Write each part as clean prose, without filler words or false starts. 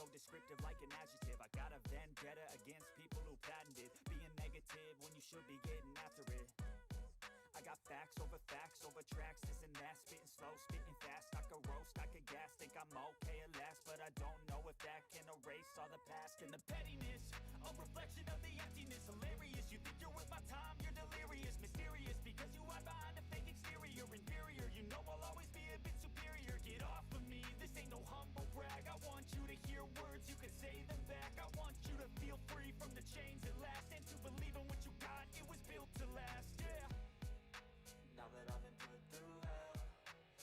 so descriptive like an adjective. I got a vendetta against people who patented being negative when you should be getting after it. I got facts over tracks, this and that, spitting slow, spitting fast. I could roast, I could gas, think I'm okay at last, but I don't know if that can erase all the past and the pettiness, a reflection of the emptiness. Hilarious, you think you're worth my time, you're delirious, mysterious, because you hide behind a fake exterior. Inferior, you know I'll always be a bit superior. Get off of me, this ain't no humble brag. I want you to hear words, you can say them back. I want you to feel free from the chains at last, and to believe in what you got, it was built to last, yeah. Now that I've been put through hell,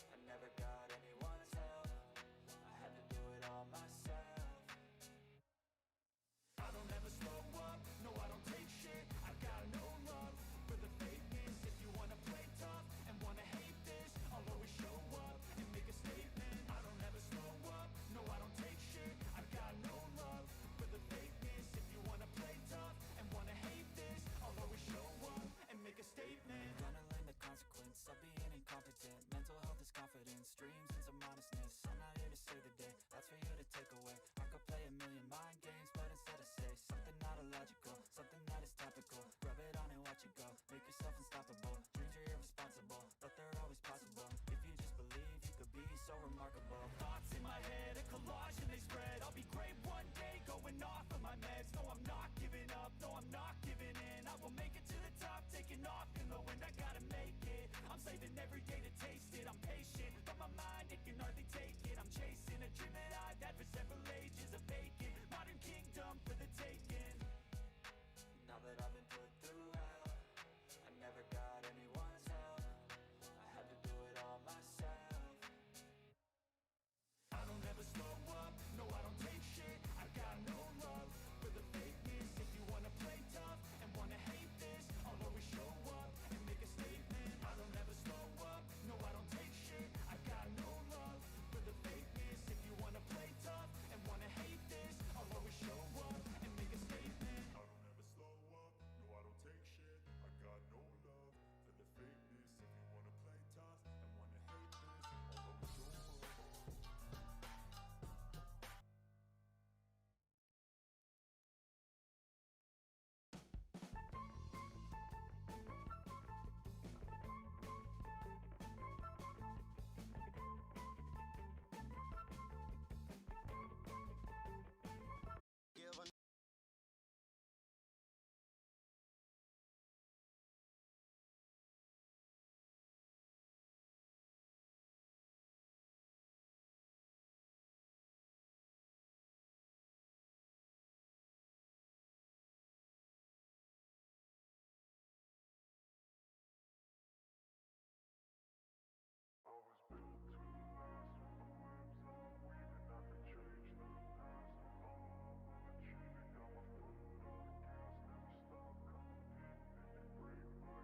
I never got anyone's help. I had to do it all myself. I don't ever slow up, no I don't take shit. I got no love for the fakeness. If you wanna play tough and wanna hate this, I'll always show up and make a statement. I don't ever slow up, no I don't take shit. I got no love for the fakeness. If you wanna play tough and wanna hate this, I'll always show up and make a statement. Gonna learn the consequence of being incompetent. Mental health is confidence, dreams and some honestness. I'm not here to save the day, that's for you to take away. I could play a million mind games, but instead I say something not illogical, something that is topical. Rub it on and watch it go, make yourself unstoppable. Dreams are irresponsible, but they're always possible. If you just believe, you could be so remarkable. Thoughts in my head, a collage and they spread. I'll be great one day, going off of my meds. No, I'm not giving up, no, I'm not giving in. I will make it to the top, taking off in the wind. I gotta make it, I'm saving every day to taste it. I'm patient, but my mind, it can hardly take it. I'm chasing a dream that I've had for several ages. A vacant, modern kingdom for the taking. Now that I've been put through hell, I never got anyone's help. I had to do it all myself. I don't ever slow up, no I don't take shit. I got no love for the fakeness. If you wanna play tough and wanna hate this, I'll always show up and make a statement. I don't ever slow up, no I don't take shit. I got no love for the fakeness. If you wanna play tough and wanna hate this, I'll always show up and make a statement. I don't ever slow up, no I don't take shit. I got no love for the fakeness. If you wanna play tough and wanna hate this, I'll always show up. I was built to last with the webs I'm weaving. I could change the past with all I'm achieving. Got my foot on the gas, never stop competing. If you break my glass, then this life's gonna end.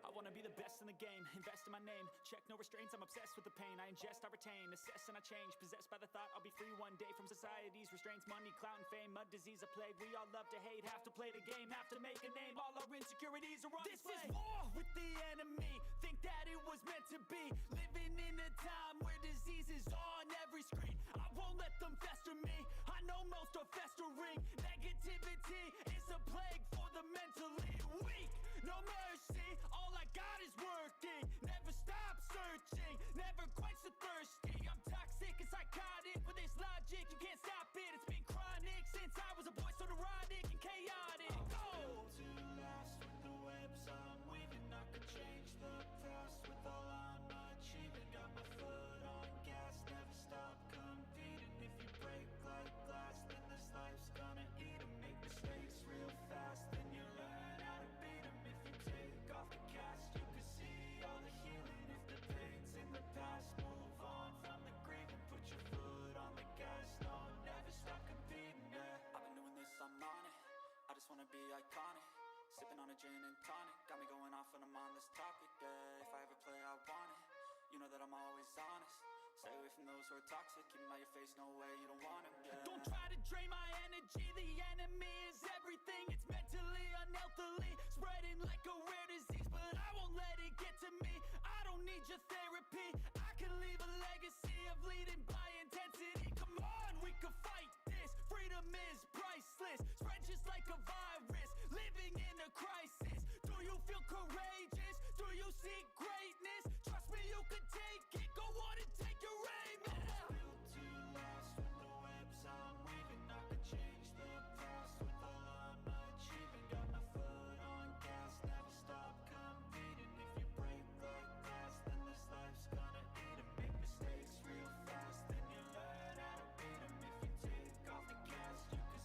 I wanna be the best in the game, invest in my name. Check no restraints, I'm obsessed with the pain. I ingest, I retain, assess and I change. Possessed by the thought I'll be free one day from society's restraints. Money, clout and fame, mud, disease, a plague. We all love to hate, have to play the game, have to make a name. All our insecurities are on display. This is war with the enemy, think that it was meant to be. Living in a time where disease is on every screen. I won't let them fester me, I know most are festering. Negativity is a plague for the mentally weak. No mercy, all I got is working. Never stop searching, never quench the thirsty. I'm toxic and psychotic with this logic, you can't stop it. It's been chronic since I was a boy, so neurotic and chaotic. Go! To last with the webs I'm weaving. I could change the past with all I'm achieving. Got my foot on gas, never stop competing. If you break like glass, then this life's gonna eat 'em. Make mistakes real fast, then you learn how to beat 'em. If you take off the cast, you can see all the healing. If the pain's in the past, move on from the grieving. Put your foot on the gas, no, never stop competing, yeah. I've been doing this, I'm on it, I just wanna be iconic. Sipping on a gin and tonic, got me going off when I'm on this topic, yeah. If I ever play, I want it, you know that I'm always honest. Stay away from those who are toxic, keep 'em out your face, no way, you don't want it, yeah. Don't try to drain my energy, the enemy is everything. It's mentally, unhealthily, spreading like a rare disease. But I won't let it get to me, I don't need your therapy. I can leave a legacy of leading by intensity. Come is priceless, spread just like a virus, living in a crisis. Do you feel courageous? Do you seek greatness? Trust me, you can take it. Go on and take your aim. Yeah. Built to last with the webs I'm weaving. I could change the past with all I'm achieving. Got my foot on gas, never stop competing. If you break like glass, then this life's gonna eat 'em. Make mistakes real fast, then you learn how to beat 'em. If you take off the cast, you can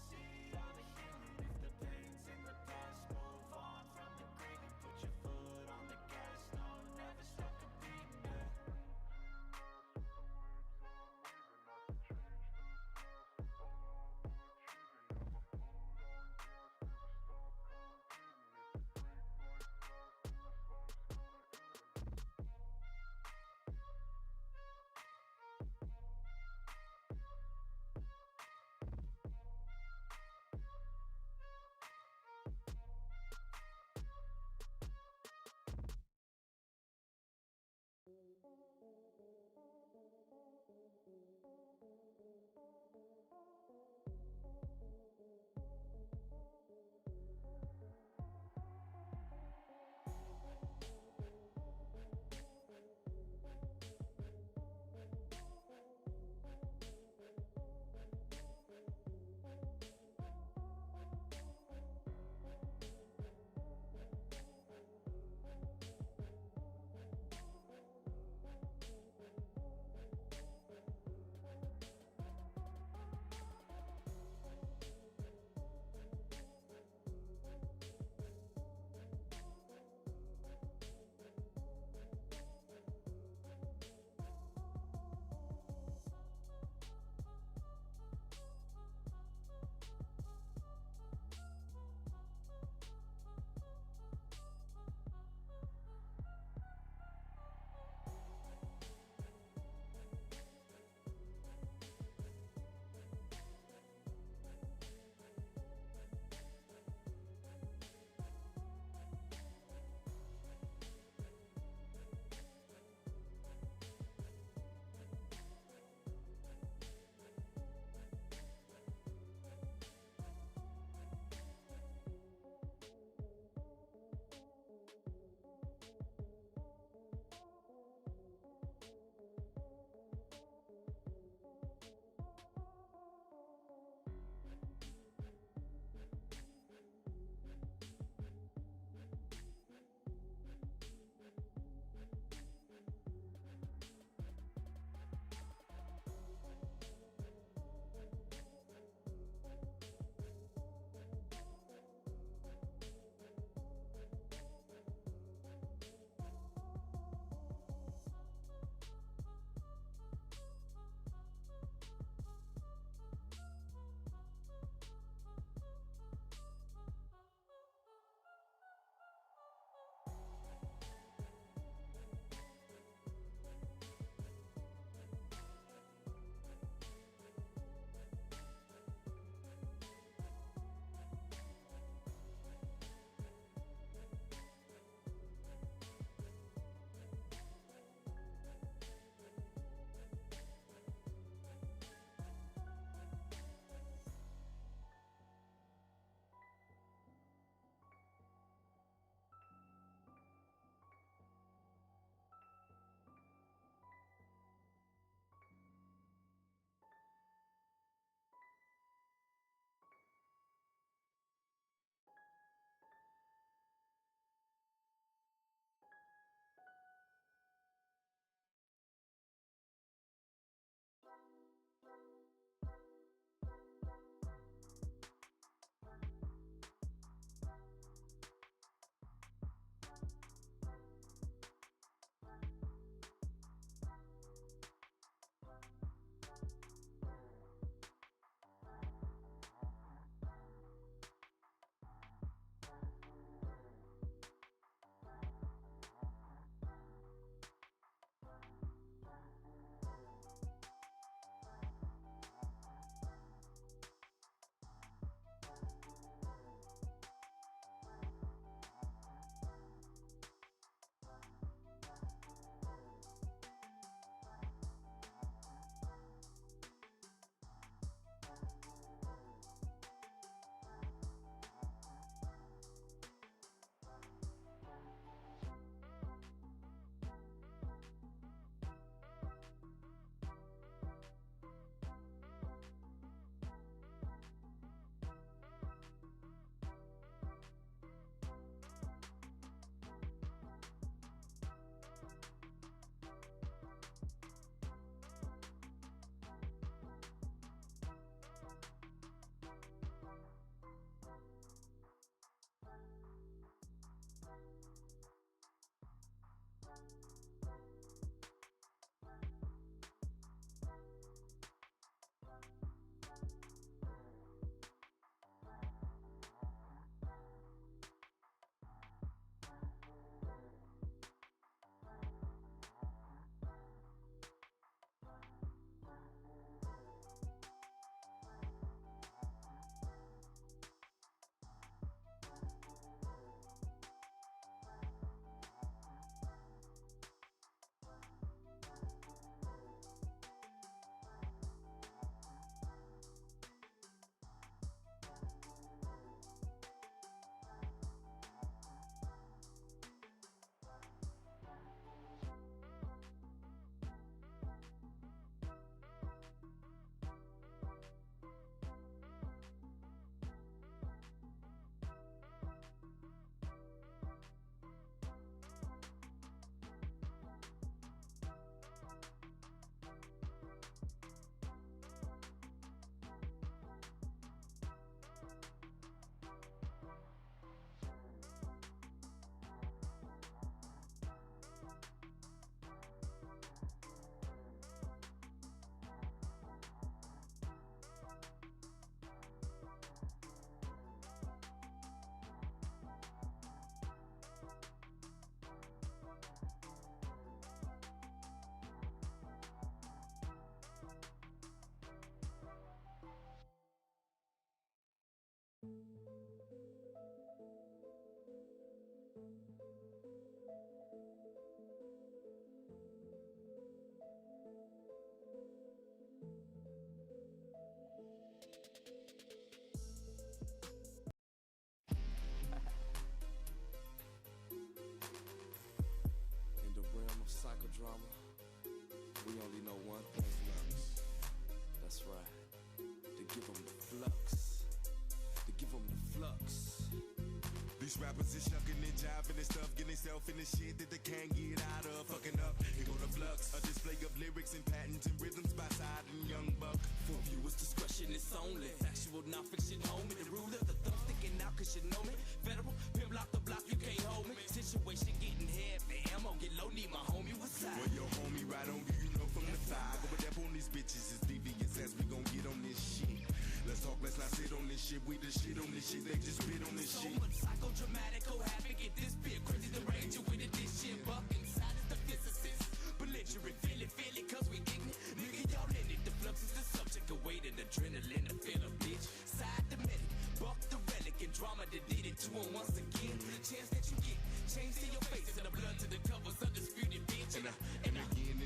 Rappers is shucking and jiving and stuff, getting self in the shit that they can't get out of. Fucking up, here go the flux. A display of lyrics and patents and rhythms by side and young buck. For viewers' discretion is only factual, non-fiction, homie. The rule of the thumb sticking out cause you know me. Federal, pimp lock the block, you can't hold me. Situation getting heavy, ammo get low, need my homie with side. Well, your homie right on you know from the fire. Go with that on these bitches, it's devious as we gon' get on this shit. Let's talk, let's not sit on this shit. We the shit on this shit, they just spit on this shit. So much psychodramatic, havoc, get this bit crazy, the ranger with it, this shit. Buck inside is the physicist. Belligerent, feel it, cause we ignorant. Nigga, y'all in it, the flux is the subject of weight and adrenaline, the feel a bitch. Side the medic, buck the relic, and drama that did it to him once again. Chance that you get, change to your face, and the blood to the covers, undisputed bitch. And again,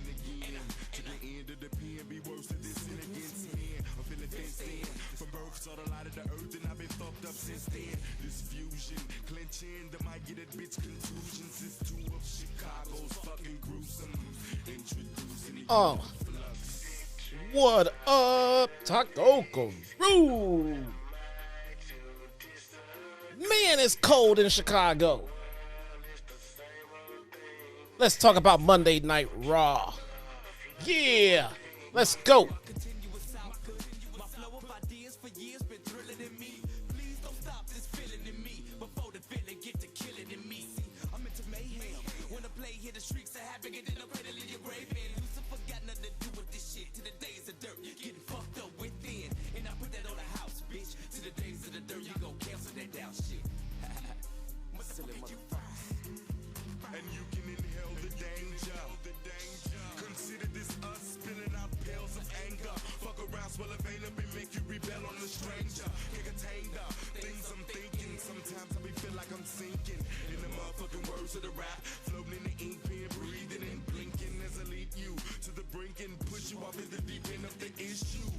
to the end of the pen, be worse than this sin against men. I'm feeling fenced in. From birth, saw the light of the earth, and I've been fucked up since then. This fusion, clenching, the might get that bitch contusions. It's two of Chicago's fucking gruesome. Introducing Oh, what up, Taco Roo? Man, it's cold in Chicago. Let's talk about Monday Night Raw. Yeah, let's go. My flow of ideas for years been thrilling in me. Please don't stop this feeling in me before the feeling get to killing in me. See, I'm into mayhem. When I play, hear the streaks are happening, and then I'm ready to leave your grave in. Lucifer got nothing to do with this shit. To the days of dirt, getting fucked up within. And I put that on the house, bitch. To the days of the dirt, you gon' cancel that down shit. and you can inhale the danger. Consider this us spilling out pills of anger. Fuck around, swell a vein up and make you rebel on the stranger. Kick a tanger, things I'm thinking. Sometimes I be feel like I'm sinking in the motherfucking words of the rap. Floating in the ink pen, breathing and blinking as I lead you to the brink and push you off in the deep end of the issue.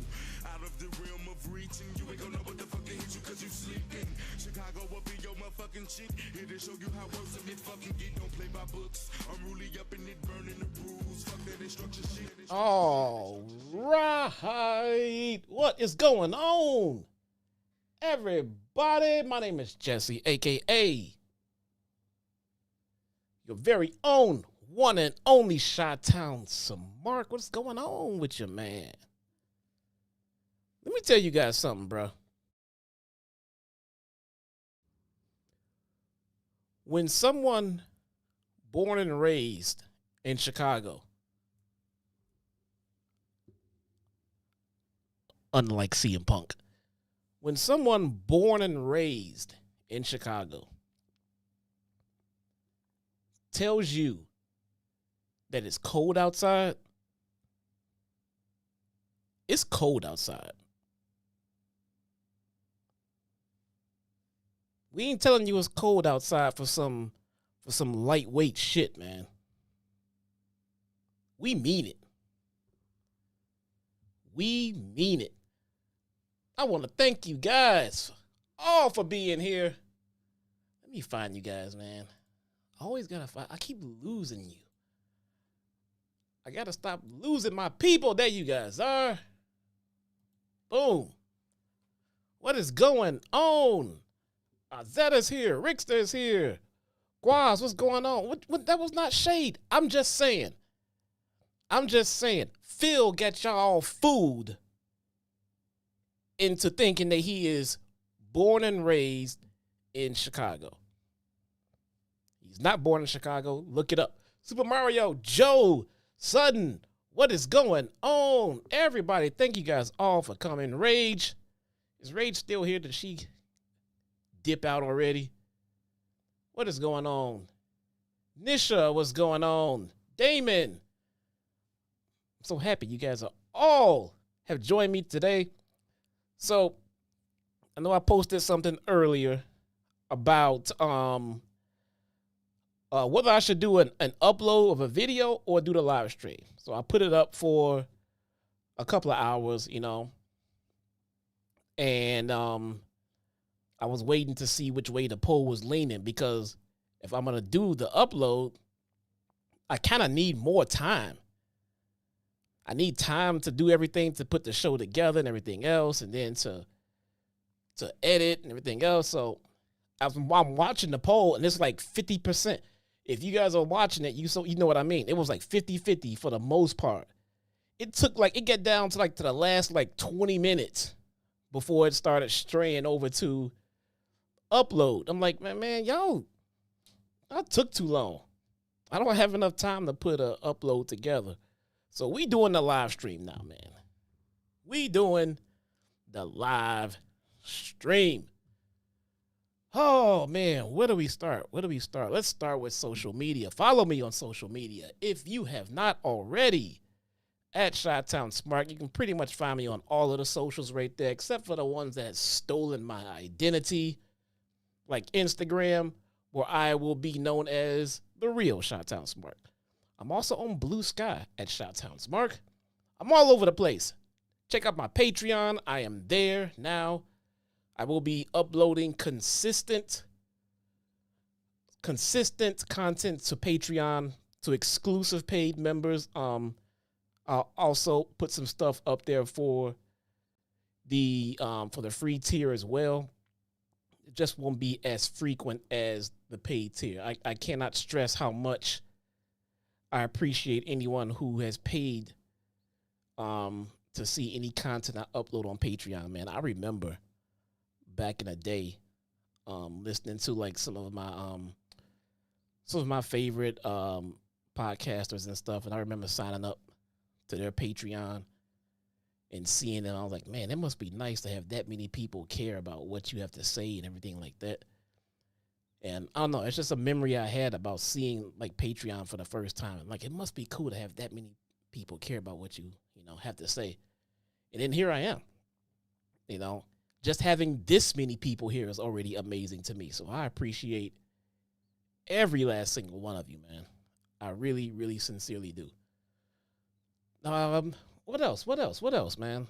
Out of the realm of reaching, you ain't gonna know what the fuck to hit you cause you sleeping. Chicago will be your motherfucking shit. Here to show you how worse of it fucking get. Don't play by books. I'm really up in it, burning the rules. Fuck that instruction shit. All right. What is going on, everybody? My name is Jesse, a.k.a. your very own one and only Chi-Town Smark. What's going on with you, man? Let me tell you guys something, bro. When someone born and raised in Chicago, unlike CM Punk, when someone born and raised in Chicago tells you that it's cold outside, it's cold outside. We ain't telling you it's cold outside for some lightweight shit, man. We mean it. We mean it. I want to thank you guys all for being here. Let me find you guys, man. I always gotta find. I keep losing you. I gotta stop losing my people. There you guys are. Boom. What is going on? Zetta's here. Rickster's here. Guaz, what's going on? What? That was not shade. I'm just saying. Phil got y'all fooled into thinking that he is born and raised in Chicago. He's not born in Chicago. Look it up. Super Mario, Joe, Sudden, what is going on? Everybody, thank you guys all for coming. Rage. Is Rage still here? Did she dip out already? What is going on? Nisha, what's going on? Damon. I'm so happy you guys are all have joined me today. So, I know I posted something earlier about whether I should do an upload of a video or do the live stream. So I put it up for a couple of hours, you know, and I was waiting to see which way the poll was leaning, because if I'm going to do the upload, I kind of need more time. I need time to do everything, to put the show together and everything else, and then to edit and everything else. So I'm watching the poll, and it's like 50%. If you guys are watching it, you know what I mean. It was like 50-50 for the most part. It got down to the last 20 minutes before it started straying over to upload. I'm like, man, yo, I took too long. I don't have enough time to put a upload together. So we doing the live stream now, man. We doing the live stream. Oh, man, where do we start? Let's start with social media. Follow me on social media. If you have not already, at Chi-Town Smark, you can pretty much find me on all of the socials right there, except for the ones that have stolen my identity, like Instagram, where I will be known as the real Chi-Town Smark. I'm also on Blue Sky at Chi-Town Smark. I'm all over the place. Check out my Patreon. I am there now. I will be uploading consistent content to Patreon to exclusive paid members. I'll also put some stuff up there for the free tier as well. It just won't be as frequent as the paid tier. I cannot stress how much I appreciate anyone who has paid to see any content I upload on Patreon, man. I remember back in the day listening to some of my favorite podcasters and stuff, and I remember signing up to their Patreon and seeing them. I was like, man, it must be nice to have that many people care about what you have to say and everything like that. And I don't know, it's just a memory I had about seeing Patreon for the first time. It must be cool to have that many people care about what you have to say. And then here I am. Just having this many people here is already amazing to me. So I appreciate every last single one of you, man. I really, really sincerely do. What else, man?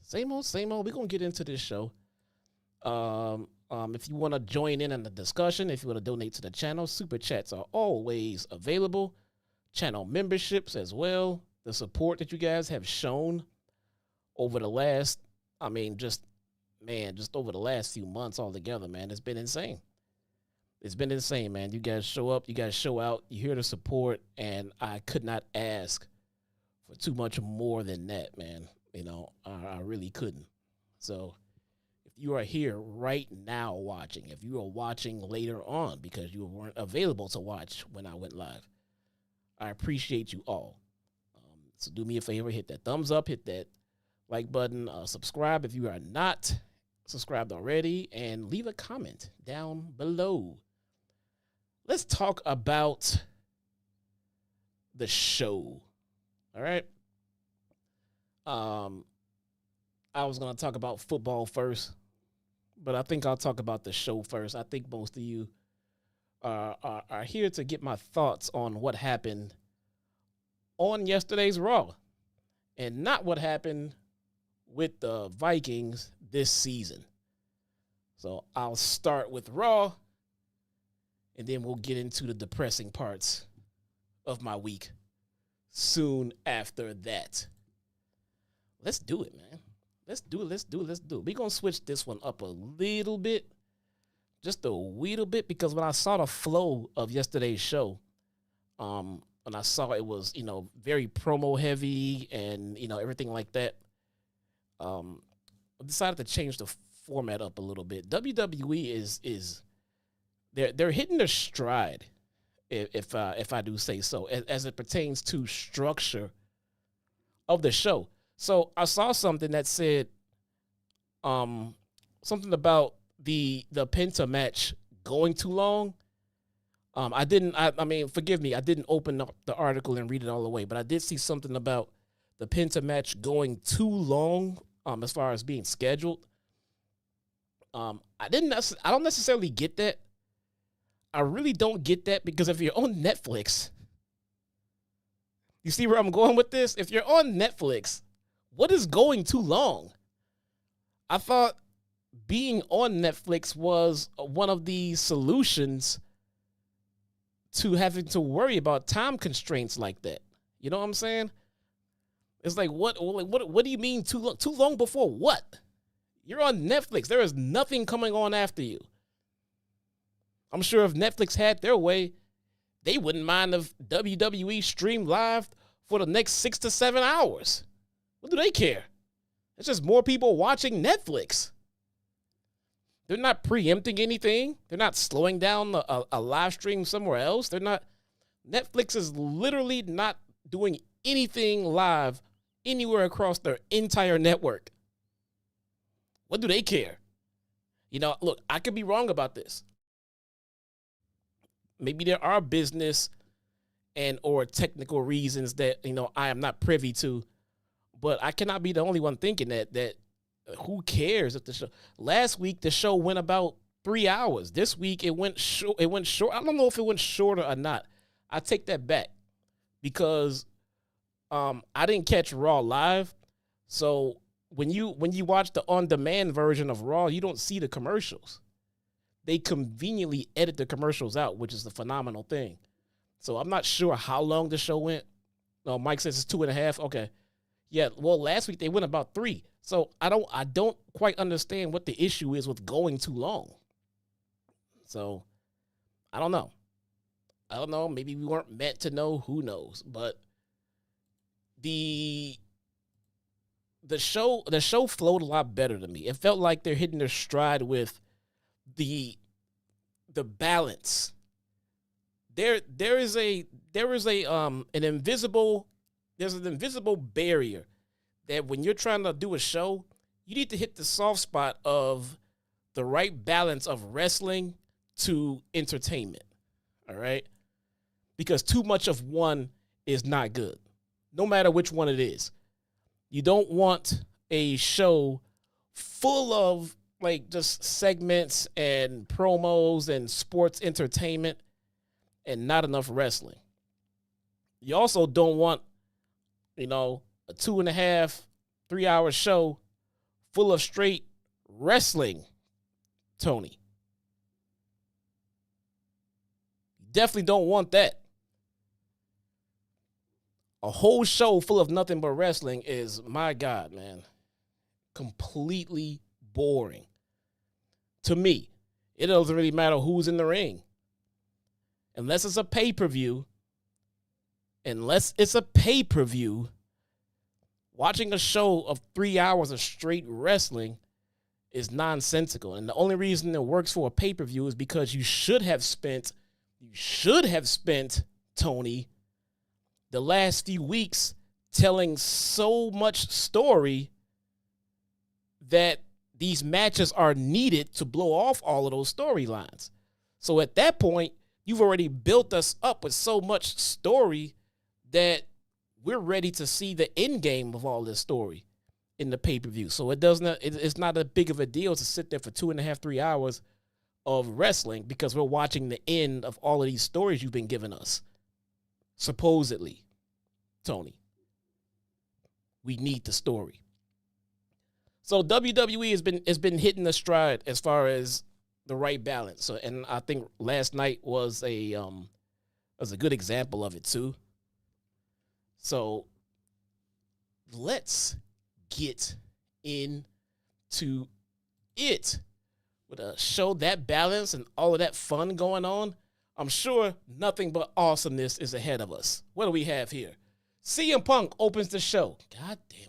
Same old. We're going to get into this show. If you want to join in on the discussion, if you want to donate to the channel, super chats are always available. Channel memberships as well. The support that you guys have shown over the last, just over the last few months altogether, man, it's been insane. It's been insane, man. You guys show up, you guys show out, you hear the support, and I could not ask for too much more than that, man. I really couldn't. So if you are here right now watching, if you are watching later on because you weren't available to watch when I went live, I appreciate you all. So do me a favor, hit that thumbs up, hit that like button, subscribe if you are not subscribed already, and leave a comment down below. Let's talk about the show. All right. I was going to talk about football first, but I think I'll talk about the show first. I think most of you are here to get my thoughts on what happened on yesterday's Raw and not what happened with the Vikings this season. So I'll start with Raw, and then we'll get into the depressing parts of my week soon after that. Let's do it, man. Let's do it. We're going to switch this one up a little bit, just a little bit, because when I saw the flow of yesterday's show, when I saw it was, very promo heavy and, everything like that, I decided to change the format up a little bit. WWE is they're hitting their stride, if I do say so, as it pertains to structure of the show. So I saw something that said something about the Penta match going too long. Forgive me, I didn't open up the article and read it all the way, but I did see something about the Penta match going too long as far as being scheduled. I don't necessarily get that. I really don't get that, because if you're on Netflix, you see where I'm going with this? If you're on Netflix, what is going too long? I thought being on Netflix was one of the solutions to having to worry about time constraints like that. You know what I'm saying? It's like, what do you mean too long? Too long before what? You're on Netflix. There is nothing coming on after you. I'm sure if Netflix had their way, they wouldn't mind if WWE streamed live for the next 6 to 7 hours. What do they care? It's just more people watching Netflix. They're not preempting anything. They're not slowing down a live stream somewhere else. They're not. Netflix is literally not doing anything live anywhere across their entire network. What do they care? You know, look, I could be wrong about this. Maybe there are business and or technical reasons that, you know, I am not privy to, but I cannot be the only one thinking that who cares if the show. Last week the show went about 3 hours. This week it went short. I don't know if it went shorter or not. I take that back because I didn't catch Raw live. So when you watch the on-demand version of Raw, you don't see the commercials. They conveniently edit the commercials out, which is the phenomenal thing. So I'm not sure how long the show went. No, Mike says it's 2.5. Okay. Yeah, well, last week they went about 3. So I don't quite understand what the issue is with going too long. So I don't know. Maybe we weren't meant to know. Who knows? But the show flowed a lot better to me. It felt like they're hitting their stride with the balance. There is an invisible barrier that when you're trying to do a show, you need to hit the soft spot of the right balance of wrestling to entertainment. All right? Because too much of one is not good, no matter which one it is. You don't want a show full of like just segments and promos and sports entertainment and not enough wrestling. You also don't want, a 2.5, 3 hour show full of straight wrestling, Tony. You definitely don't want that. A whole show full of nothing but wrestling is, my God, man, completely boring. To me, it doesn't really matter who's in the ring. Unless it's a pay-per-view, watching a show of 3 hours of straight wrestling is nonsensical. And the only reason it works for a pay-per-view is because you should have spent, Tony, the last few weeks telling so much story that these matches are needed to blow off all of those storylines. So at that point, you've already built us up with so much story that we're ready to see the end game of all this story in the pay-per-view. So it's not a big of a deal to sit there for 2.5, 3 hours of wrestling because we're watching the end of all of these stories you've been giving us. Supposedly, Tony. We need the story. So WWE has been hitting the stride as far as the right balance. So, and I think last night was a good example of it too. So let's get into it. With a show that balance and all of that fun going on, I'm sure nothing but awesomeness is ahead of us. What do we have here? CM Punk opens the show. God damn it.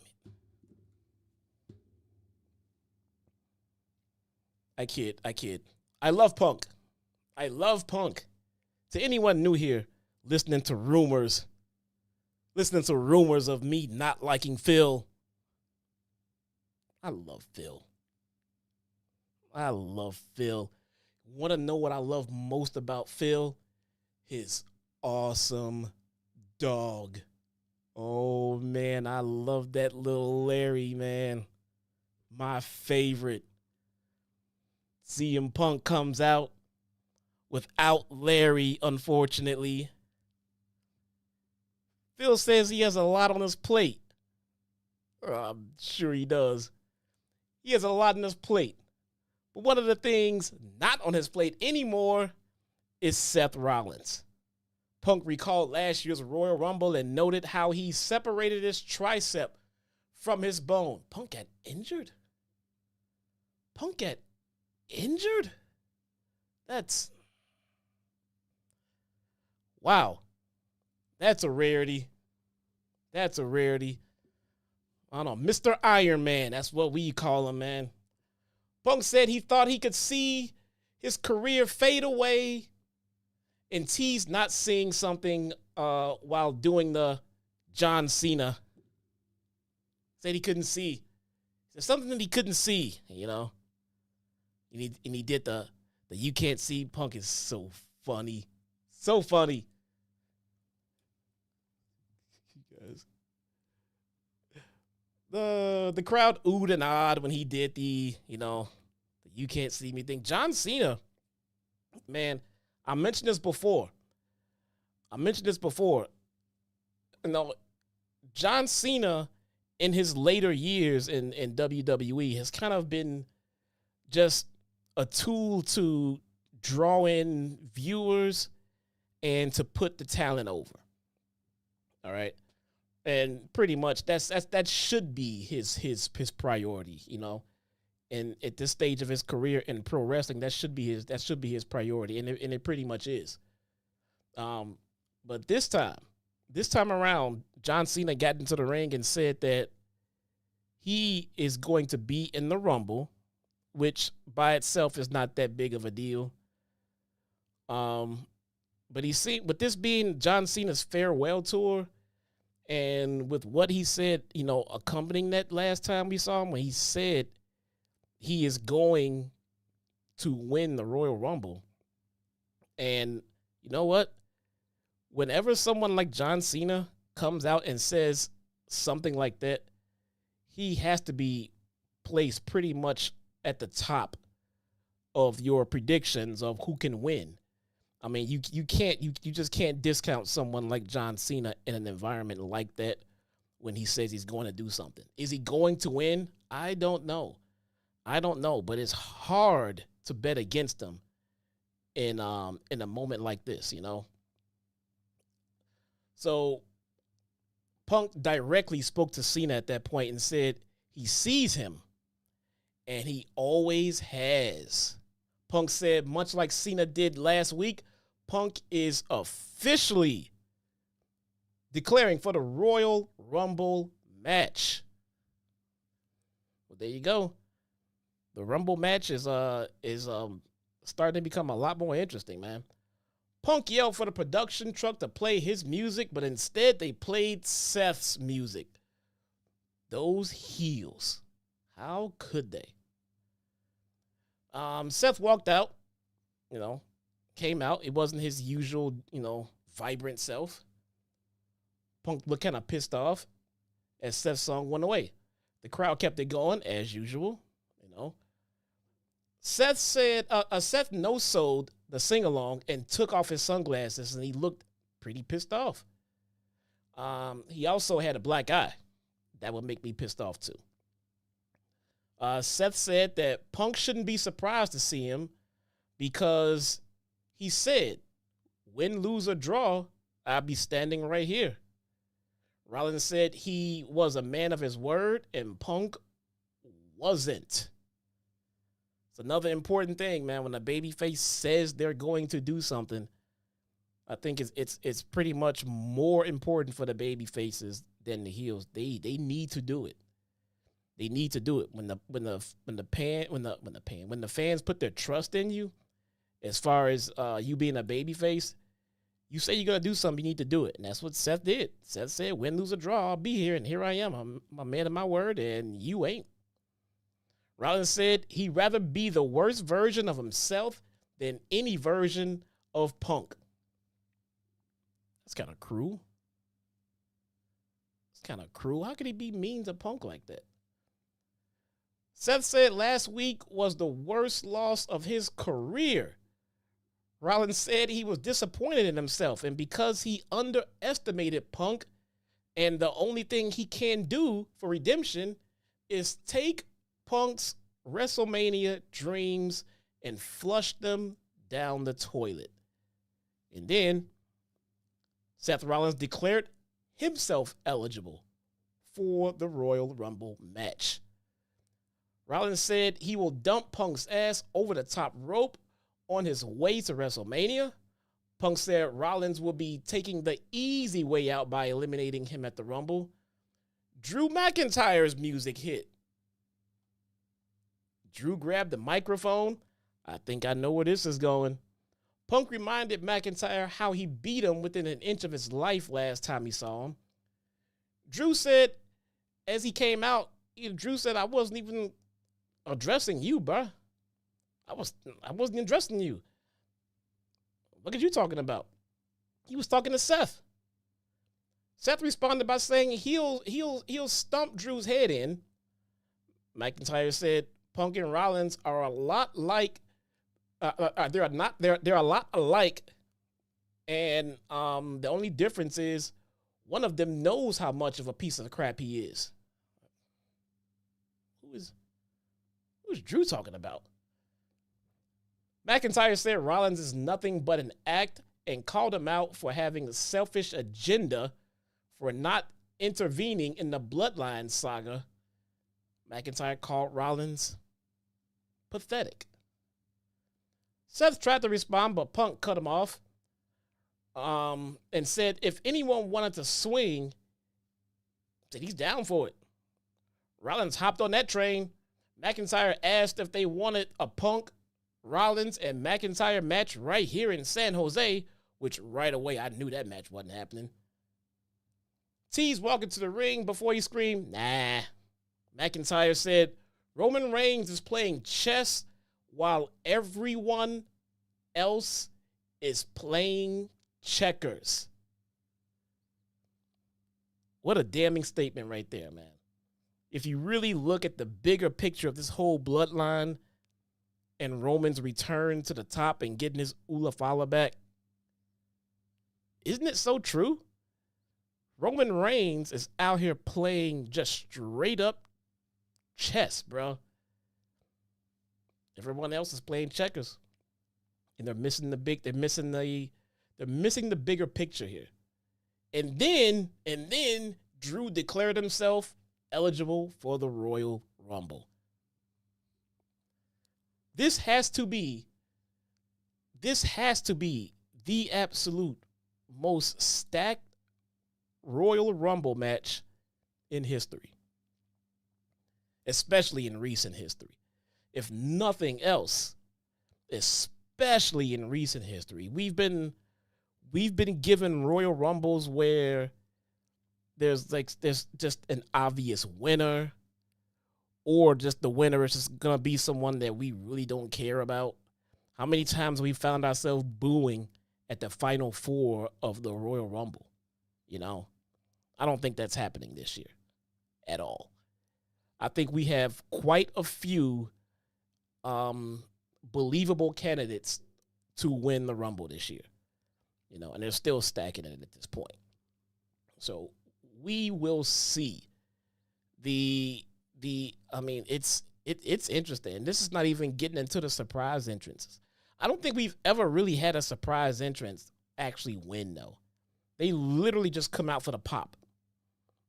I kid. I love Punk. To anyone new here, listening to rumors of me not liking Phil, I love Phil. Want to know what I love most about Phil? His awesome dog. Oh, man, I love that little Larry, man. My favorite. CM Punk comes out without Larry, unfortunately. Phil says he has a lot on his plate. I'm sure he does. He has a lot on his plate. But one of the things not on his plate anymore is Seth Rollins. Punk recalled last year's Royal Rumble and noted how he separated his tricep from his bone. Punk got injured? That's Wow. That's a rarity. That's a rarity. I don't know. Mr. Iron Man. That's what we call him, man. Punk said he thought he could see his career fade away and teased not seeing something while doing the John Cena. Said he couldn't see. There's something that he couldn't see, you know. And he did the you can't see. Punk is so funny. So funny. The crowd oohed and ahed when he did the you can't see me thing. John Cena, man, I mentioned this before. You know, John Cena in his later years in WWE has kind of been just a tool to draw in viewers and to put the talent over. All right. And pretty much that should be his priority, you know. And at this stage of his career in pro wrestling, that should be his priority, and it pretty much is. But this time around, John Cena got into the ring and said that he is going to be in the Rumble, which by itself is not that big of a deal. But with this being John Cena's farewell tour, and with what he said, you know, accompanying that last time we saw him, when he said he is going to win the Royal Rumble. And you know what? Whenever someone like John Cena comes out and says something like that, he has to be placed pretty much at the top of your predictions of who can win. I mean, you just can't discount someone like John Cena in an environment like that when he says he's going to do something. Is he going to win? I don't know, but it's hard to bet against him in a moment like this, you know. So Punk directly spoke to Cena at that point and said he sees him, and he always has. Punk said, much like Cena did last week, Punk is officially declaring for the Royal Rumble match. Well, there you go. The Rumble match is starting to become a lot more interesting, man. Punk yelled for the production truck to play his music, but instead they played Seth's music. Those heels. How could they? Seth walked out, you know, came out. It wasn't his usual, you know, vibrant self. Punk looked kind of pissed off as Seth's song went away. The crowd kept it going as usual, you know. Seth said, Seth no-sold the sing-along and took off his sunglasses, and he looked pretty pissed off. He also had a black eye. That would make me pissed off too. Seth said that Punk shouldn't be surprised to see him because he said, win, lose, or draw, I'll be standing right here. Rollins said he was a man of his word, and Punk wasn't. It's another important thing, man. When a babyface says they're going to do something, I think it's pretty much more important for the babyfaces than the heels. They need to do it. They need to do it when the fans put their trust in you. As far as you being a babyface, you say you're gonna do something, you need to do it, and that's what Seth did. Seth said, "Win, lose, or draw, I'll be here, and here I am. I'm a man of my word, and you ain't." Rollins said he'd rather be the worst version of himself than any version of Punk. That's kind of cruel. It's kind of cruel. How could he be mean to Punk like that? Seth said last week was the worst loss of his career. Rollins said he was disappointed in himself, and because he underestimated Punk, and the only thing he can do for redemption is take Punk's WrestleMania dreams and flush them down the toilet. And then Seth Rollins declared himself eligible for the Royal Rumble match. Rollins said he will dump Punk's ass over the top rope on his way to WrestleMania. Punk said Rollins will be taking the easy way out by eliminating him at the Rumble. Drew McIntyre's music hit. Drew grabbed the microphone. I think I know where this is going. Punk reminded McIntyre how he beat him within an inch of his life last time he saw him. Drew said, as he came out, Drew said, I wasn't even addressing you, bruh. I wasn't addressing you. What are you talking about? He was talking to Seth. Seth responded by saying he'll stomp Drew's head in. McIntyre said Punk and Rollins are a lot like they're a lot alike, and the only difference is one of them knows how much of a piece of crap he is. Who's Drew talking about? McIntyre said Rollins is nothing but an act and called him out for having a selfish agenda for not intervening in the Bloodline saga. McIntyre called Rollins pathetic. Seth tried to respond, but Punk cut him off and said if anyone wanted to swing, said he's down for it. Rollins hopped on that train. McIntyre asked if they wanted a Punk, Rollins, and McIntyre match right here in San Jose, which right away I knew that match wasn't happening. Tease walked into the ring before he screamed, nah. McIntyre said Roman Reigns is playing chess while everyone else is playing checkers. What a damning statement right there, man. If you really look at the bigger picture of this whole bloodline and Roman's return to the top and getting his Ulafala back, isn't it so true? Roman Reigns is out here playing just straight up chess, bro. Everyone else is playing checkers, and they're missing the bigger picture here. And then Drew declared himself eligible for the Royal Rumble. This has to be the absolute most stacked Royal Rumble match in history, especially in recent history. If nothing else, especially in recent history, we've been given Royal Rumbles where there's just an obvious winner, or just the winner is just gonna be someone that we really don't care about. How many times we found ourselves booing at the final four of the Royal Rumble? You know, I don't think that's happening this year at all. I think we have quite a few believable candidates to win the Rumble this year, you know, and they're still stacking it at this point. So we will see. It's interesting. This is not even getting into the surprise entrances. I don't think we've ever really had a surprise entrance actually win, though. They literally just come out for the pop,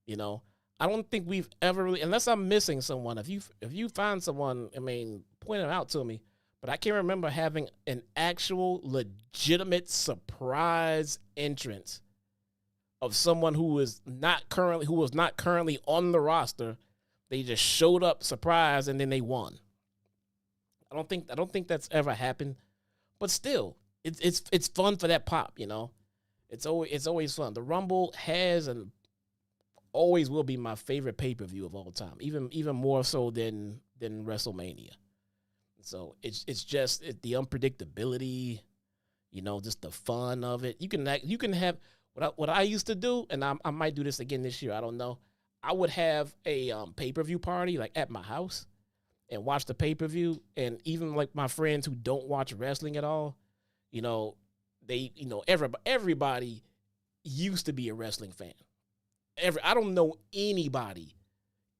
you know. I don't think we've ever really, unless I'm missing someone. If you find someone, point them out to me. But I can't remember having an actual legitimate surprise entrance of someone who was not currently on the roster. They just showed up surprise and then they won. I don't think that's ever happened. But still, it's fun for that pop, you know. It's always fun. The Rumble has and always will be my favorite pay-per-view of all time, even more so than WrestleMania. So it's just the unpredictability, you know, just the fun of it. You can have what I used to do, and I might do this again this year. I don't know. I would have a pay-per-view party like at my house and watch the pay-per-view. And even like my friends who don't watch wrestling at all, you know, everybody used to be a wrestling fan. I don't know anybody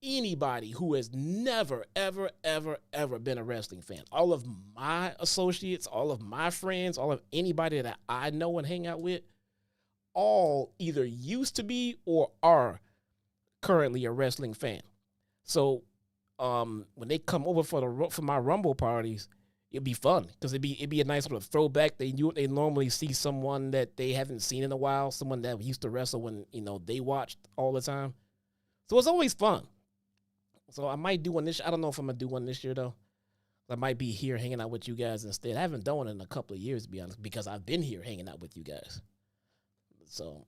who has never, ever, ever, ever been a wrestling fan. All of my associates, all of my friends, all of anybody that I know and hang out with, all either used to be or are currently a wrestling fan. So when they come over for my Rumble parties, it'd be fun because it'd be a nice little throwback. They normally see someone that they haven't seen in a while, someone that used to wrestle when they watched all the time. So it's always fun. So I might do one this. I don't know if I'm gonna do one this year though. I might be here hanging out with you guys instead. I haven't done one in a couple of years, to be honest, because I've been here hanging out with you guys. So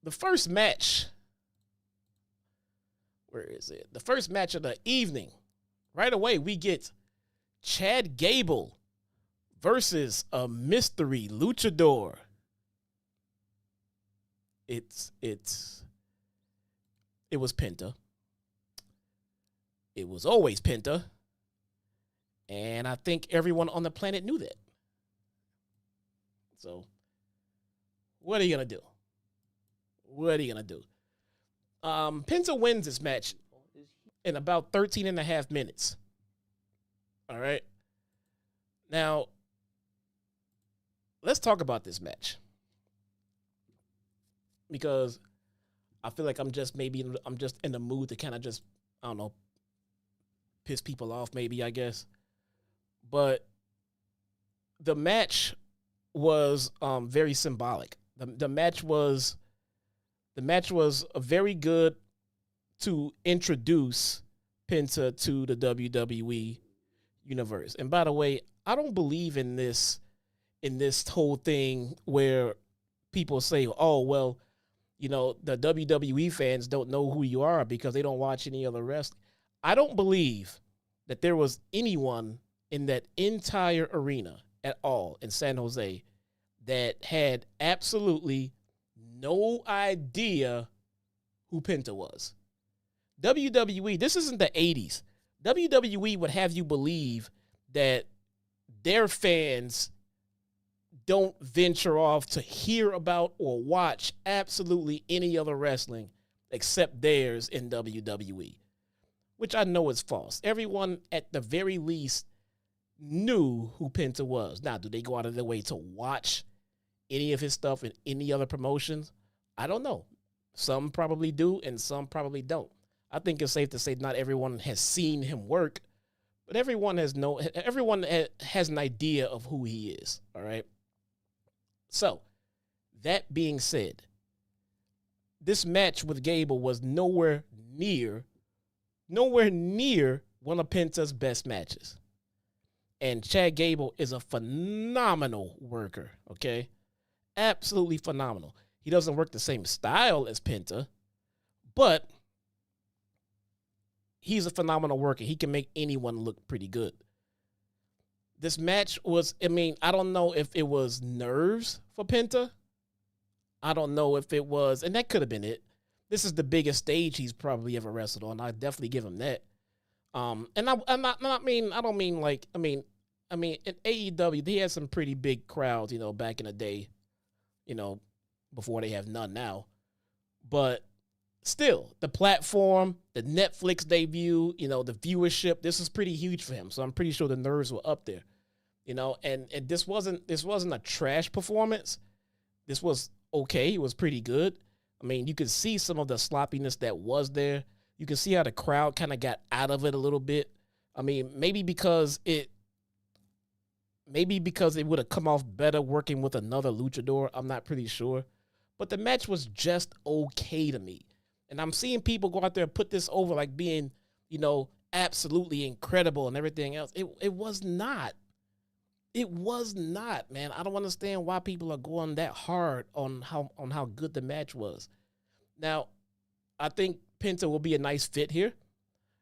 the first match, where is it? The first match of the evening. Right away, we get Chad Gable versus a mystery luchador. It was Penta. It was always Penta. And I think everyone on the planet knew that. So, what are you going to do? What are you going to do? Penta wins this match in about 13 and a half minutes. All right. Now, let's talk about this match. Because I feel like I'm just in the mood to kind of just, I don't know, piss people off maybe, I guess. But the match was very symbolic. The match was a very good to introduce Penta to the WWE universe. And by the way, I don't believe in this whole thing where people say, "Oh, well, the WWE fans don't know who you are because they don't watch any other wrestling." I don't believe that there was anyone in that entire arena at all in San Jose that had absolutely no idea who Penta was. WWE, this isn't the 80s. WWE would have you believe that their fans don't venture off to hear about or watch absolutely any other wrestling except theirs in WWE, which I know is false. Everyone, at the very least, knew who Penta was. Now, do they go out of their way to watch any of his stuff in any other promotions? I don't know. Some probably do, and some probably don't. I think it's safe to say not everyone has seen him work, but everyone has an idea of who he is, all right? So, that being said, this match with Gable was nowhere near one of Penta's best matches. And Chad Gable is a phenomenal worker, okay? Absolutely phenomenal. He doesn't work the same style as Penta, but he's a phenomenal worker. He can make anyone look pretty good. This match was, I don't know if it was nerves for Penta. I don't know if it was, and that could have been it. This is the biggest stage he's probably ever wrestled on. I definitely give him that. And in AEW, they had some pretty big crowds, back in the day, before they have none now. But still, the platform, the Netflix debut, the viewership, this is pretty huge for him. So I'm pretty sure the nerves were up there, and this wasn't a trash performance. This was okay. It was pretty good. You could see some of the sloppiness that was there. You can see how the crowd kind of got out of it a little bit. Maybe because it would have come off better working with another luchador. I'm not pretty sure. But the match was just okay to me. And I'm seeing people go out there and put this over like being, absolutely incredible and everything else. It was not. It was not, man. I don't understand why people are going that hard on how good the match was. Now, I think Penta will be a nice fit here.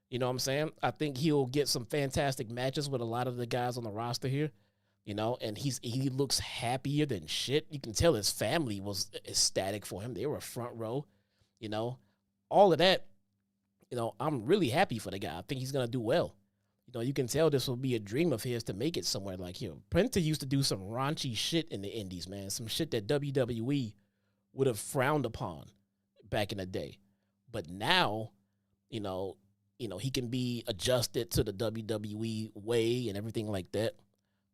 You know what I'm saying? I think he'll get some fantastic matches with a lot of the guys on the roster here. And he looks happier than shit. You can tell his family was ecstatic for him. They were front row, all of that. I'm really happy for the guy. I think he's going to do well. You can tell this will be a dream of his to make it somewhere like here. Penta used to do some raunchy shit in the indies, man. Some shit that WWE would have frowned upon back in the day. But now, he can be adjusted to the WWE way and everything like that.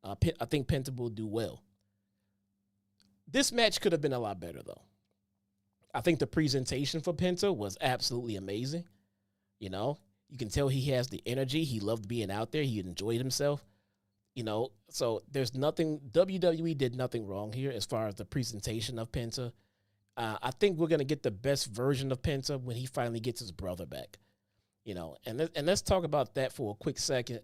I think Penta will do well. This match could have been a lot better, though. I think the presentation for Penta was absolutely amazing. You can tell he has the energy. He loved being out there. He enjoyed himself. So there's nothing, WWE did nothing wrong here as far as the presentation of Penta. I think we're going to get the best version of Penta when he finally gets his brother back, and let's talk about that for a quick second.